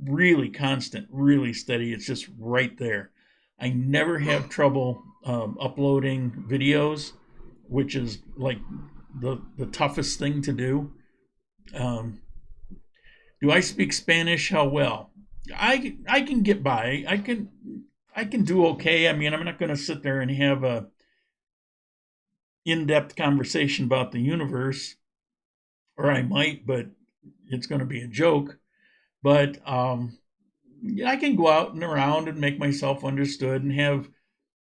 really constant, really steady. It's just right there. I never have trouble uploading videos, which is like the toughest thing to do. Do I speak Spanish? How well? I can get by. I can do okay. I mean, I'm not going to sit there and have a in-depth conversation about the universe, or I might, but it's going to be a joke. But I can go out and around and make myself understood and have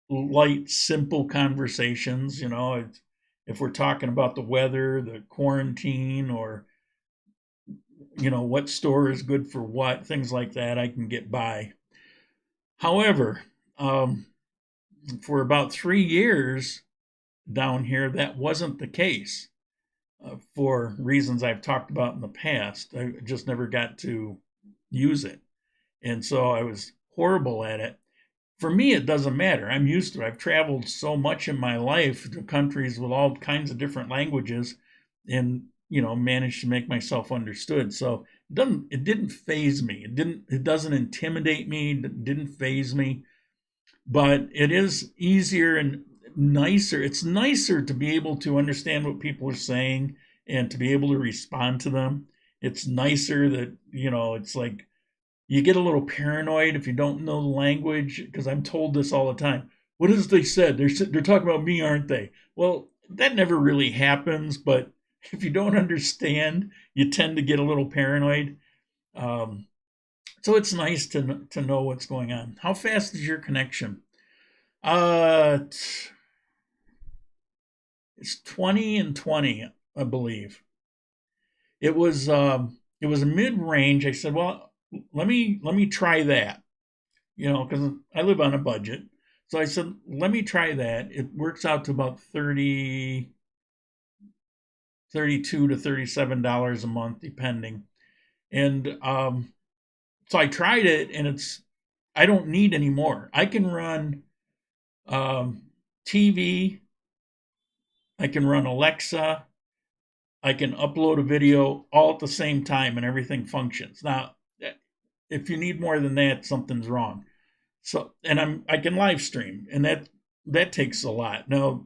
light, simple conversations. You know, if we're talking about the weather, the quarantine, or what store is good for what, things like that, I can get by. However, for about 3 years down here, that wasn't the case for reasons I've talked about in the past. I just never got to use it. And so I was horrible at it. For me, it doesn't matter. I'm used to it. I've traveled so much in my life to countries with all kinds of different languages and, managed to make myself understood. So it didn't faze me. It doesn't intimidate me. It didn't faze me. But it is easier and nicer. It's nicer to be able to understand what people are saying and to be able to respond to them. It's nicer that, it's like you get a little paranoid if you don't know the language, because I'm told this all the time. What is they said? They're talking about me, aren't they? Well, that never really happens, but if you don't understand, you tend to get a little paranoid. So it's nice to know what's going on. How fast is your connection? It's 20 and 20, I believe. It was a mid-range. I said, well, let me try that, because I live on a budget. So I said, let me try that. It works out to about $32 to $37 a month, depending. And so I tried it, and I don't need any more. I can run TV. I can run Alexa. I can upload a video all at the same time, and everything functions. Now, if you need more than that, something's wrong. So, and I can live stream, and that takes a lot. Now,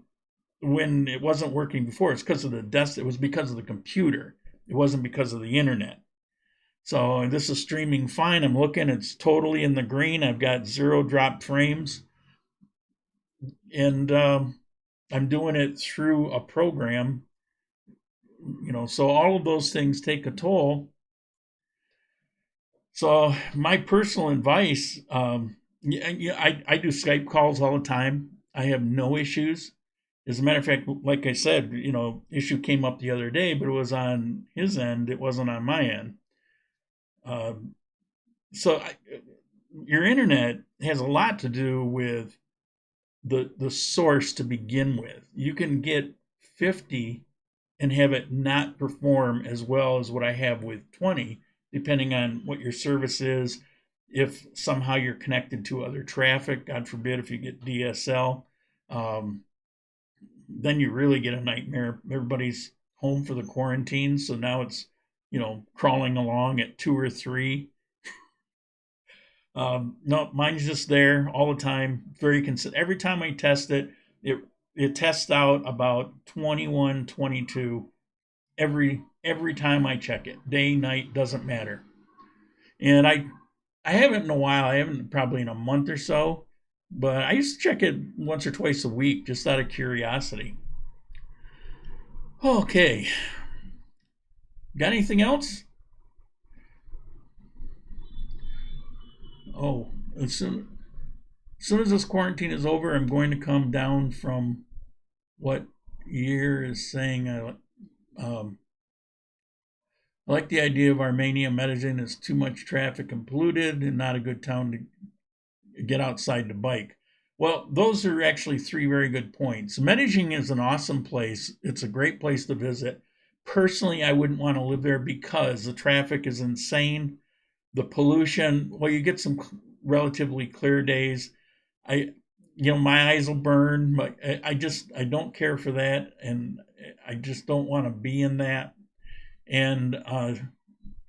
when it wasn't working before, it's because of the desk. It was because of the computer. It wasn't because of the internet. So this is streaming fine. I'm looking, it's totally in the green. I've got 0 drop frames. And I'm doing it through a program, so all of those things take a toll. So my personal advice, I do Skype calls all the time. I have no issues. As a matter of fact, like I said, issue came up the other day, but it was on his end. It wasn't on my end. Your internet has a lot to do with the source to begin with. You can get 50 and have it not perform as well as what I have with 20, depending on what your service is. If somehow you're connected to other traffic, God forbid, if you get DSL, then you really get a nightmare. Everybody's home for the quarantine, so now it's crawling along at 2 or 3. No, mine's just there all the time, very consistent. Every time I test it, it tests out about 21, 22 every time I check it. Day, night, doesn't matter. And I haven't in a while. I haven't probably in a month or so, but I used to check it once or twice a week just out of curiosity. Okay. Got anything else? Oh, as soon as this quarantine is over, I'm going to come down from what Year is saying. I like the idea of Armenia. Medellin is too much traffic and polluted and not a good town to get outside to bike. Well, those are actually 3 very good points. Medellin is an awesome place. It's a great place to visit. Personally, I wouldn't want to live there because the traffic is insane. The pollution, well, you get some relatively clear days. My eyes will burn, but I don't care for that, and I just don't want to be in that. And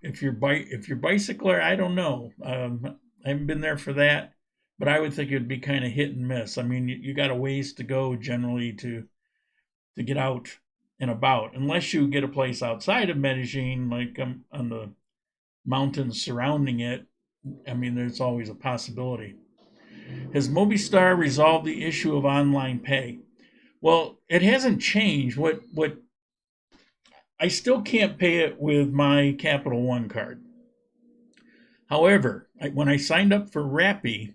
if you're bicycler, I don't know. I haven't been there for that, but I would think it would be kind of hit and miss. I mean, you got a ways to go generally to get out and about, unless you get a place outside of Medellin, like on the mountains surrounding it. I mean, there's always a possibility. Has Mobistar resolved the issue of online pay? Well, it hasn't changed. What I still can't pay it with my Capital One card. However, when I signed up for Rappi,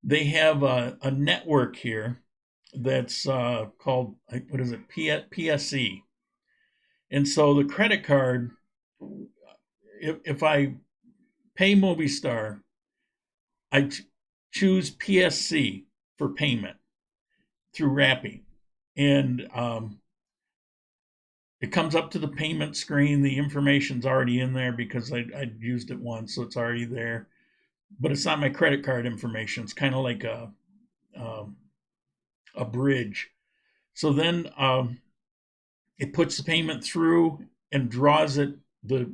they have a network here that's called, what is it, PSE. And so the credit card, if I pay Mobistar, I choose PSC for payment through Rappi. And it comes up to the payment screen. The information's already in there because I used it once, so it's already there. But it's not my credit card information. It's kind of like a bridge. So then it puts the payment through and draws it. The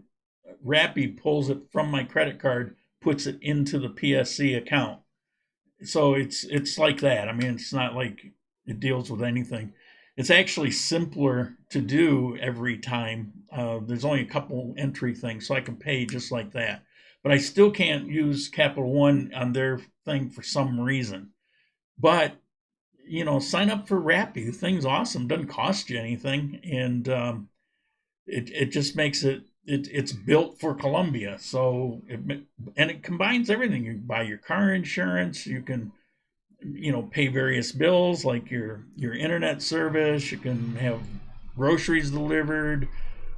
Rappi pulls it from my credit card, puts it into the PSC account. So it's like that. I mean, it's not like it deals with anything. It's actually simpler to do every time. There's only a couple entry things, so I can pay just like that. But I still can't use Capital One on their thing for some reason. But, you know, sign up for Rappi. The thing's awesome. Doesn't cost you anything. And it just makes it's built for Colombia. So, it combines everything. You can buy your car insurance. You can, you know, pay various bills like your internet service. You can have groceries delivered.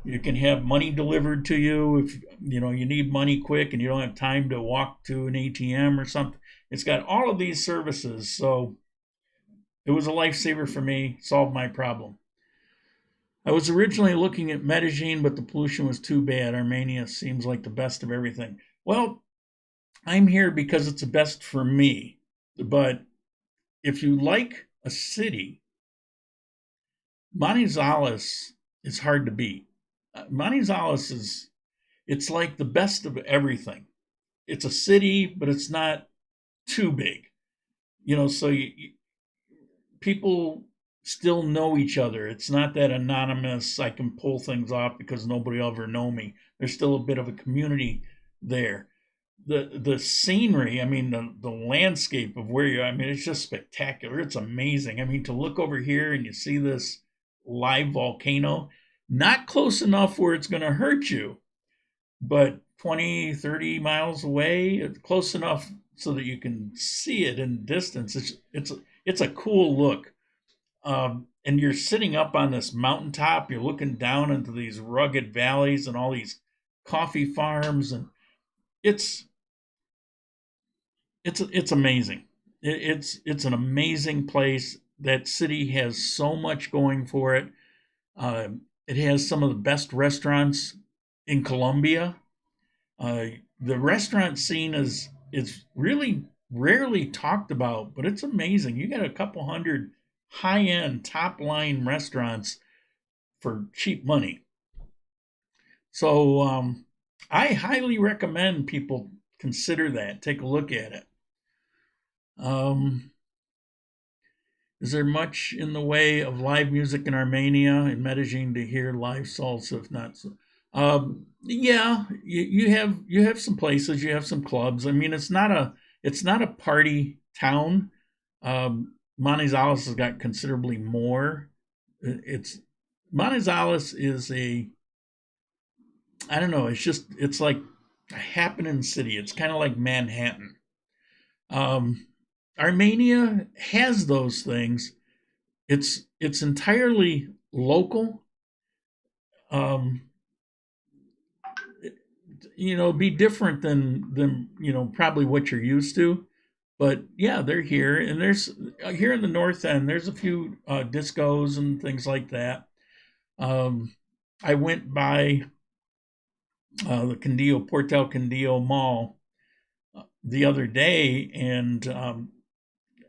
You can have money delivered to you if you know you need money quick and you don't have time to walk to an ATM or something. It's got all of these services, so it was a lifesaver for me. Solved my problem. I was originally looking at Medellin, but the pollution was too bad. Armenia seems like the best of everything. Well, I'm here because it's the best for me. But if you like a city, Manizales is hard to beat. Manizales it's like the best of everything. It's a city, but it's not too big. You know, so people still know each other. It's not that anonymous, I can pull things off because nobody will ever know me. There's still a bit of a community there. The scenery, I mean, the landscape of where I mean, it's just spectacular. It's amazing. I mean, to look over here and you see this live volcano, not close enough where it's going to hurt you, but 20, 30 miles away, it's close enough so that you can see it in distance. It's a cool look. And you're sitting up on this mountaintop, you're looking down into these rugged valleys and all these coffee farms, and it's amazing. It's an amazing place. That city has so much going for it. It has some of the best restaurants in Colombia. The restaurant scene is really rarely talked about, but it's amazing. You got a couple hundred high-end, top-line restaurants for cheap money. So I highly recommend people consider that. Take a look at it. Is there much in the way of live music in Armenia and Medellin to hear live salsa? If not, so, yeah, you have some places, you have some clubs. I mean, it's not a party town. Manizales has got considerably more. Manizales is I don't know. It's like a happening city. It's kind of like Manhattan. Armenia has those things. It's entirely local. You know, be different than you know probably what you're used to, but yeah, they're here, and there's here in the North End. There's a few discos and things like that. I went by the Portal Condillo Mall the other day, and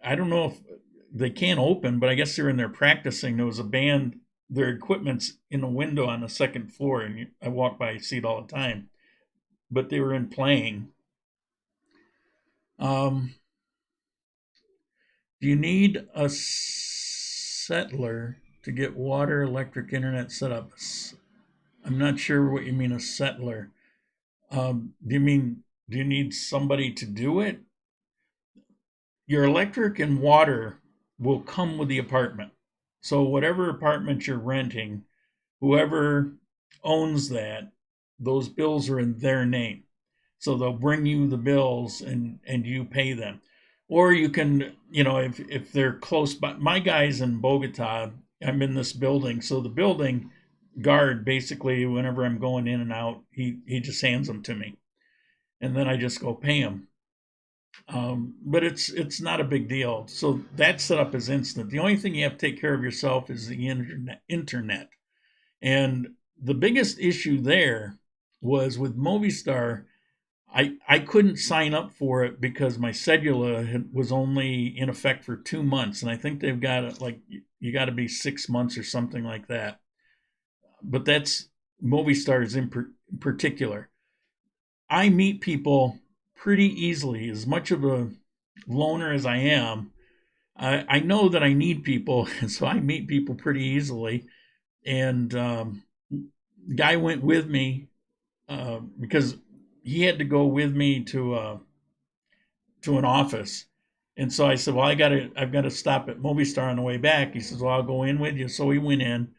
I don't know if they can't open, but I guess they're in there practicing. There was a band, their equipment's in a window on the second floor, and I walk by, see it all the time. But they were in playing. Do you need a settler to get water, electric, internet set up? I'm not sure what you mean, a settler. Do you need somebody to do it? your electric and water will come with the apartment. So whatever apartment you're renting, whoever owns that, those bills are in their name. So they'll bring you the bills and you pay them. Or you can, if they're close by. My guy's in Bogota. I'm in this building. So the building guard, basically, whenever I'm going in and out, he just hands them to me. And then I just go pay him. But it's not a big deal. So that setup is instant. The only thing you have to take care of yourself is the internet. And the biggest issue there was with Movistar. I couldn't sign up for it because my cedula was only in effect for 2 months, and I think they've got it like you got to be 6 months or something like that. But that's Movistar's in particular. I meet people pretty easily. As much of a loner as I am, I know that I need people, and so I meet people pretty easily. And the guy went with me because he had to go with me to an office, and so I said, "Well, I've got to stop at Movistar on the way back." He says, "Well, I'll go in with you." So we went in,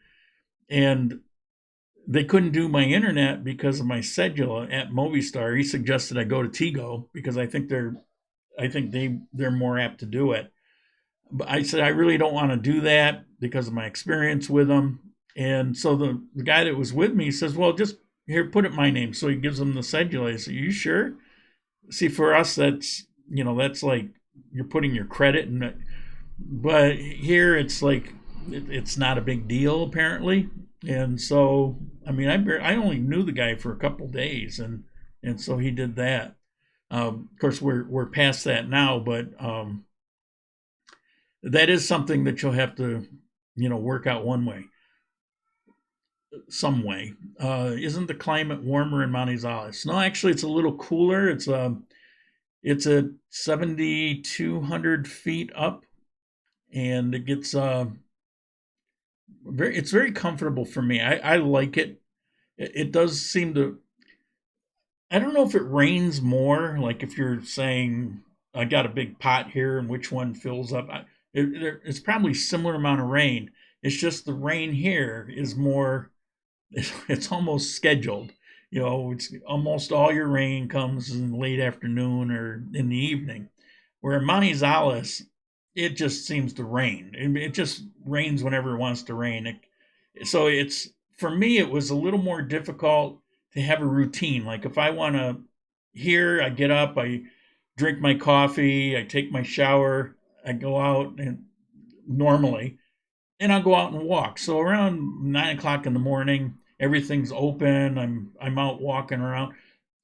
and they couldn't do my internet because of my cedula at Movistar. He suggested I go to Tigo because I think they're more apt to do it. But I said I really don't want to do that because of my experience with them. And so the guy that was with me says, "Well, just here, put it my name." So he gives them the cedula. I said, "You sure?" See, for us, that's like you're putting your credit in it. But here it's like, it's not a big deal, apparently. And so, I mean, I only knew the guy for a couple days, and so he did that. Of course, we're past that now, but that is something that you'll have to, work out some way. Isn't the climate warmer in Manizales? No, actually, it's a little cooler. It's at 7,200 feet up, and it gets it's very comfortable for me. I like it. It does seem to. I don't know if it rains more. Like if you're saying I got a big pot here and which one fills up. It's probably similar amount of rain. It's just the rain here is more. It's almost scheduled. It's almost all your rain comes in late afternoon or in the evening. Where in Manizales, it just seems to rain. It just rains whenever it wants to rain. So for me, it was a little more difficult to have a routine. Like if I want to, here I get up, I drink my coffee, I take my shower, I go out and normally, and I'll go out and walk. So around 9 o'clock in the morning, everything's open. I'm out walking around,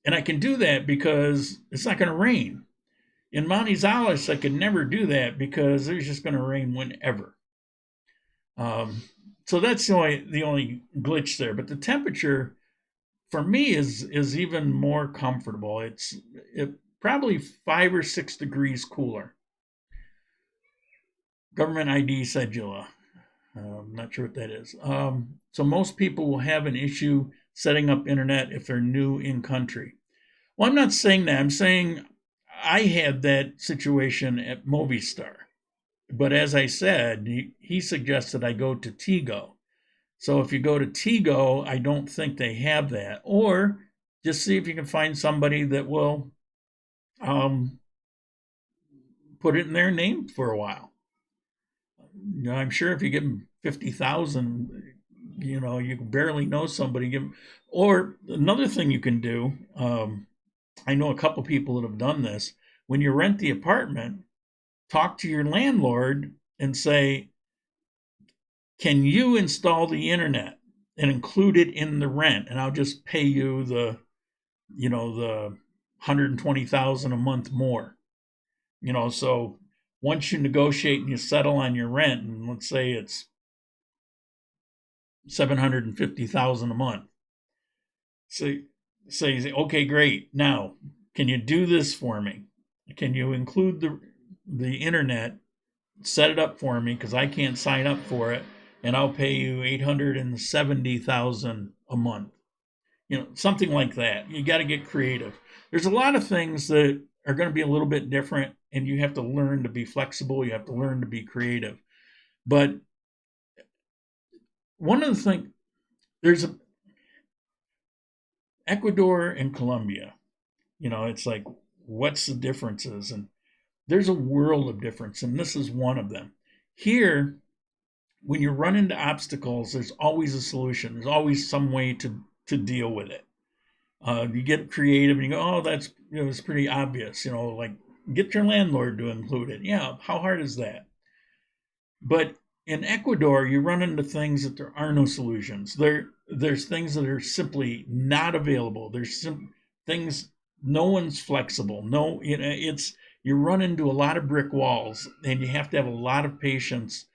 and I can do that because it's not going to rain. In Manizales, I could never do that because there's just going to rain whenever. So that's the only glitch there. But the temperature for me is even more comfortable. It's probably 5 or 6 degrees cooler. Government ID cedula. I'm not sure what that is. So most people will have an issue setting up internet if they're new in country. Well, I'm not saying that. I'm saying I had that situation at Movistar. But as I said, he suggested I go to Tigo. So if you go to Tigo, I don't think they have that. Or just see if you can find somebody that will put it in their name for a while. I'm sure if you give them 50,000, you can barely know somebody. Or another thing you can do, I know a couple people that have done this. When you rent the apartment, talk to your landlord and say, "Can you install the internet and include it in the rent? And I'll just pay you the 120,000 a month more." So once you negotiate and you settle on your rent, and let's say it's 750,000 a month, say, "Okay, great. Now, can you do this for me? Can you include the internet, set it up for me because I can't sign up for it, and I'll pay you 870,000 a month." Something like that. You got to get creative. There's a lot of things that are going to be a little bit different, and you have to learn to be flexible. You have to learn to be creative. But one of the things, there's Ecuador and Colombia. It's like, what's the differences? And there's a world of difference, and this is one of them. Here, when you run into obstacles, there's always a solution. There's always some way to deal with it. You get creative and you go, oh, it's pretty obvious. Like, get your landlord to include it. Yeah, how hard is that? But in Ecuador, you run into things that there are no solutions. There's things that are simply not available. There's things, no one's flexible. No, you run into a lot of brick walls, and you have to have a lot of patience,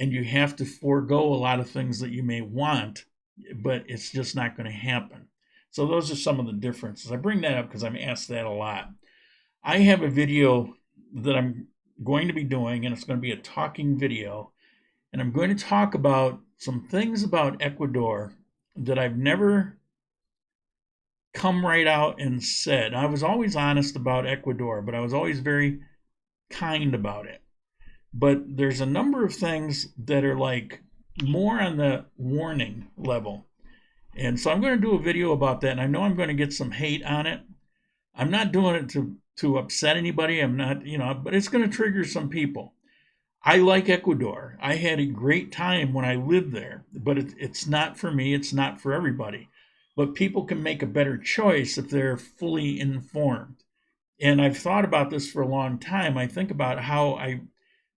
and you have to forego a lot of things that you may want, but it's just not going to happen. So those are some of the differences. I bring that up because I'm asked that a lot. I have a video that I'm going to be doing, and it's going to be a talking video, and I'm going to talk about some things about Ecuador that I've never come right out and said. I was always honest about Ecuador, but I was always very kind about it. But there's a number of things that are like more on the warning level. And so I'm going to do a video about that, and I know I'm going to get some hate on it. I'm not doing it to upset anybody. I'm not, but it's going to trigger some people. I like Ecuador. I had a great time when I lived there, but it's not for me. It's not for everybody. But people can make a better choice if they're fully informed. And I've thought about this for a long time. I think about how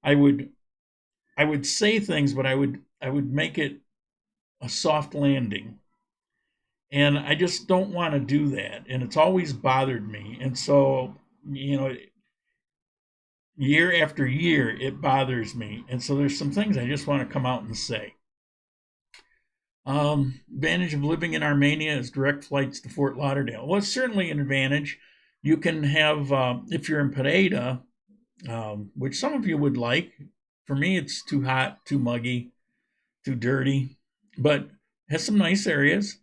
I would say things, but I would make it a soft landing. And I just don't want to do that. And it's always bothered me. And so, year after year, it bothers me. And so there's some things I just want to come out and say. Advantage of living in Armenia is direct flights to Fort Lauderdale. Well, it's certainly an advantage. You can have, if you're in Pereira, which some of you would like. For me, it's too hot, too muggy, too dirty, but it has some nice areas.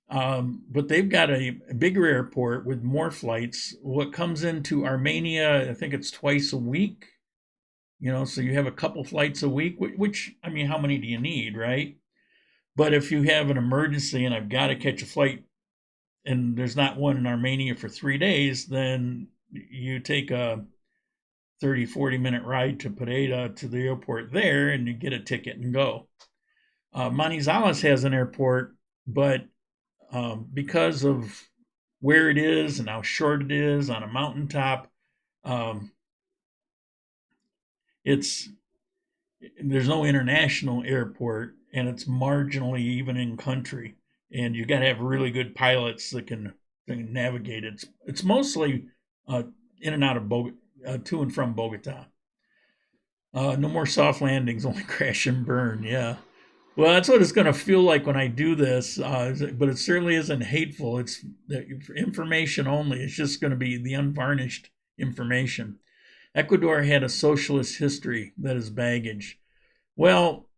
But they've got a bigger airport with more flights. What comes into Armenia, I think it's twice a week. So you have a couple flights a week, which, I mean, how many do you need, right? But if you have an emergency and I've got to catch a flight and there's not one in Armenia for 3 days, then you take a 30, 40-minute ride to Pereira to the airport there, and you get a ticket and go. Manizales has an airport, but because of where it is and how short it is on a mountaintop, there's no international airport, and it's marginally even in country, and you got to have really good pilots that can navigate it. It's mostly in and out of to and from Bogota. No more soft landings, only crash and burn. Yeah. Well, that's what it's going to feel like when I do this, but it certainly isn't hateful. It's information only. It's just going to be the unvarnished information. Ecuador had a socialist history that is baggage. Well,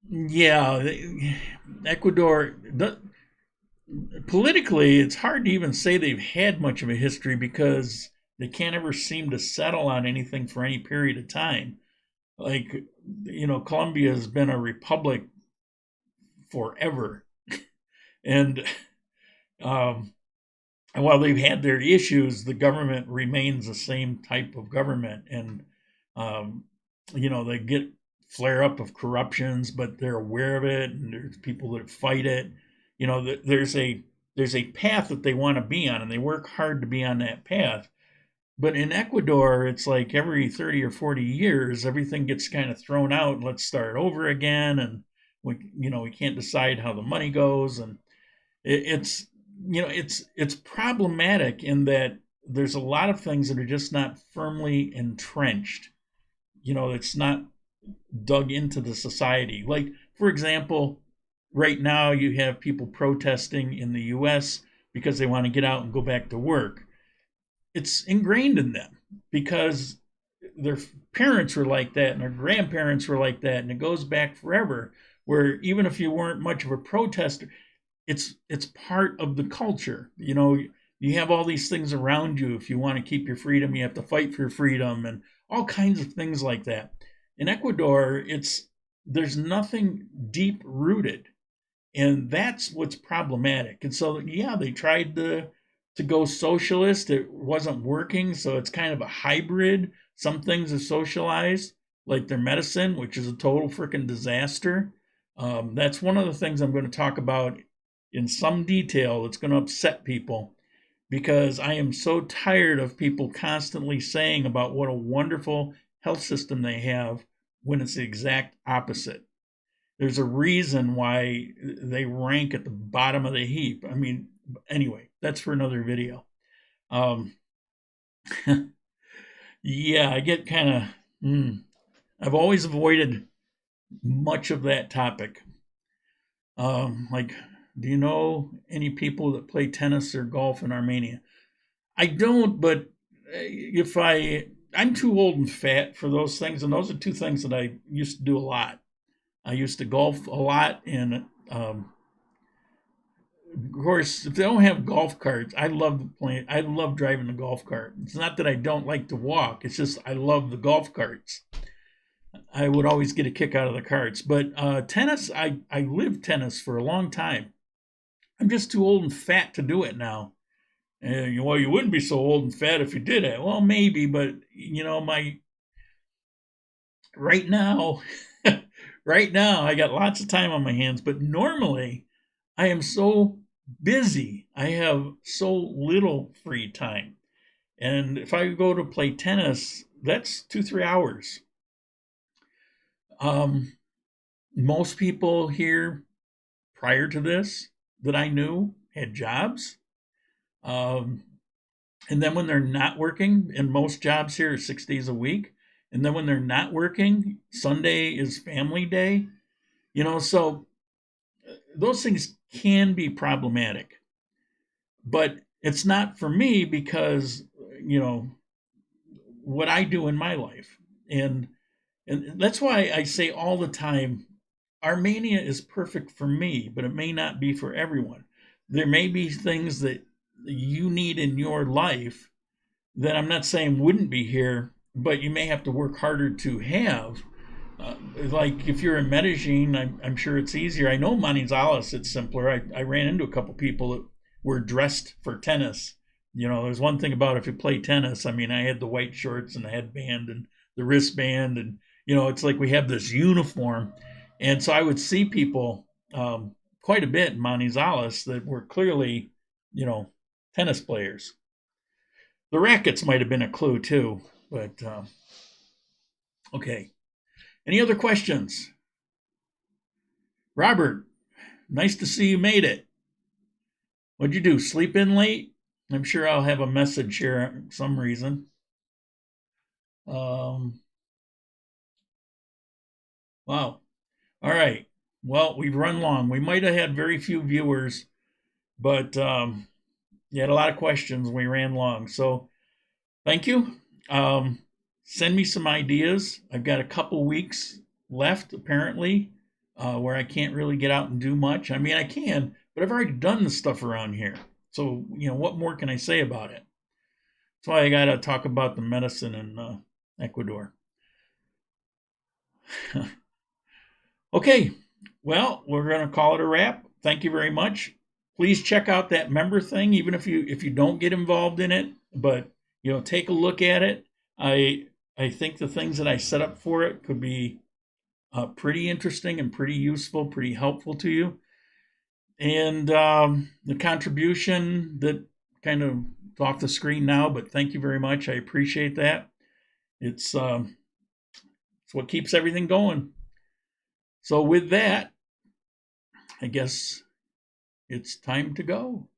yeah, Ecuador, politically, it's hard to even say they've had much of a history because they can't ever seem to settle on anything for any period of time. Like, Colombia has been a republic forever. And while they've had their issues, the government remains the same type of government. And, they get flare up of corruptions, but they're aware of it, and there's people that fight it. There's a path that they want to be on, and they work hard to be on that path. But in Ecuador, it's like every 30 or 40 years, everything gets kind of thrown out, and let's start over again. And we can't decide how the money goes, and it's problematic in that there's a lot of things that are just not firmly entrenched. It's not dug into the society. Like, for example, right now you have people protesting in the U.S. because they want to get out and go back to work. It's ingrained in them because their parents were like that and their grandparents were like that, and it goes back forever, where even if you weren't much of a protester, it's part of the culture. You you have all these things around you. If you want to keep your freedom, you have to fight for your freedom, and all kinds of things like that. In Ecuador, there's nothing deep rooted, and that's what's problematic. And so, yeah, they tried to go socialist. It wasn't working, so it's kind of a hybrid. Some things are socialized, like their medicine, which is a total freaking disaster. That's one of the things I'm going to talk about in some detail. That's going to upset people, because I am so tired of people constantly saying about what a wonderful health system they have when it's the exact opposite. There's a reason why they rank at the bottom of the heap. I mean, anyway, that's for another video. Yeah, I get kind of, I've always avoided much of that topic. Like, do you know any people that play tennis or golf in Armenia? I don't, but I'm too old and fat for those things, and those are two things that I used to do a lot. I used to golf a lot, and of course, if they don't have golf carts, I love playing. I love driving the golf cart. It's not that I don't like to walk; it's just I love the golf carts. I would always get a kick out of the carts. But tennis, I lived tennis for a long time. I'm just too old and fat to do it now. Well, you wouldn't be so old and fat if you did it. Well, maybe, but right now, right now, I got lots of time on my hands. But normally, I am so busy. I have so little free time. And if I go to play tennis, that's 2-3 hours. Most people here prior to this that I knew had jobs. And then when they're not working, and most jobs here are 6 days a week, and then when they're not working, Sunday is family day. So those things can be problematic. But it's not for me because, what I do in my life. And that's why I say all the time, Armenia is perfect for me, but it may not be for everyone. There may be things that you need in your life that I'm not saying wouldn't be here, but you may have to work harder to have. Like if you're in Medellin, I'm sure it's easier. I know Manizales, it's simpler. I ran into a couple people that were dressed for tennis. There's one thing about if you play tennis, I mean, I had the white shorts and the headband and the wristband, and it's like we have this uniform. And so I would see people quite a bit in Manizales that were clearly, tennis players. The rackets might have been a clue too, but okay. Any other questions? Robert, nice to see you made it. What'd you do, sleep in late? I'm sure I'll have a message here for some reason. Wow. All right. Well, we've run long. We might have had very few viewers, but you had a lot of questions. We ran long. So thank you. Send me some ideas. I've got a couple weeks left, apparently, where I can't really get out and do much. I mean, I can, but I've already done the stuff around here. So, what more can I say about it? That's why I got to talk about the medicine in Ecuador. Okay, well, we're going to call it a wrap. Thank you very much. Please check out that member thing, even if you don't get involved in it. But take a look at it. I think the things that I set up for it could be pretty interesting and pretty useful, pretty helpful to you. And the contribution that kind of off the screen now, but thank you very much. I appreciate that. It's what keeps everything going. So with that, I guess it's time to go.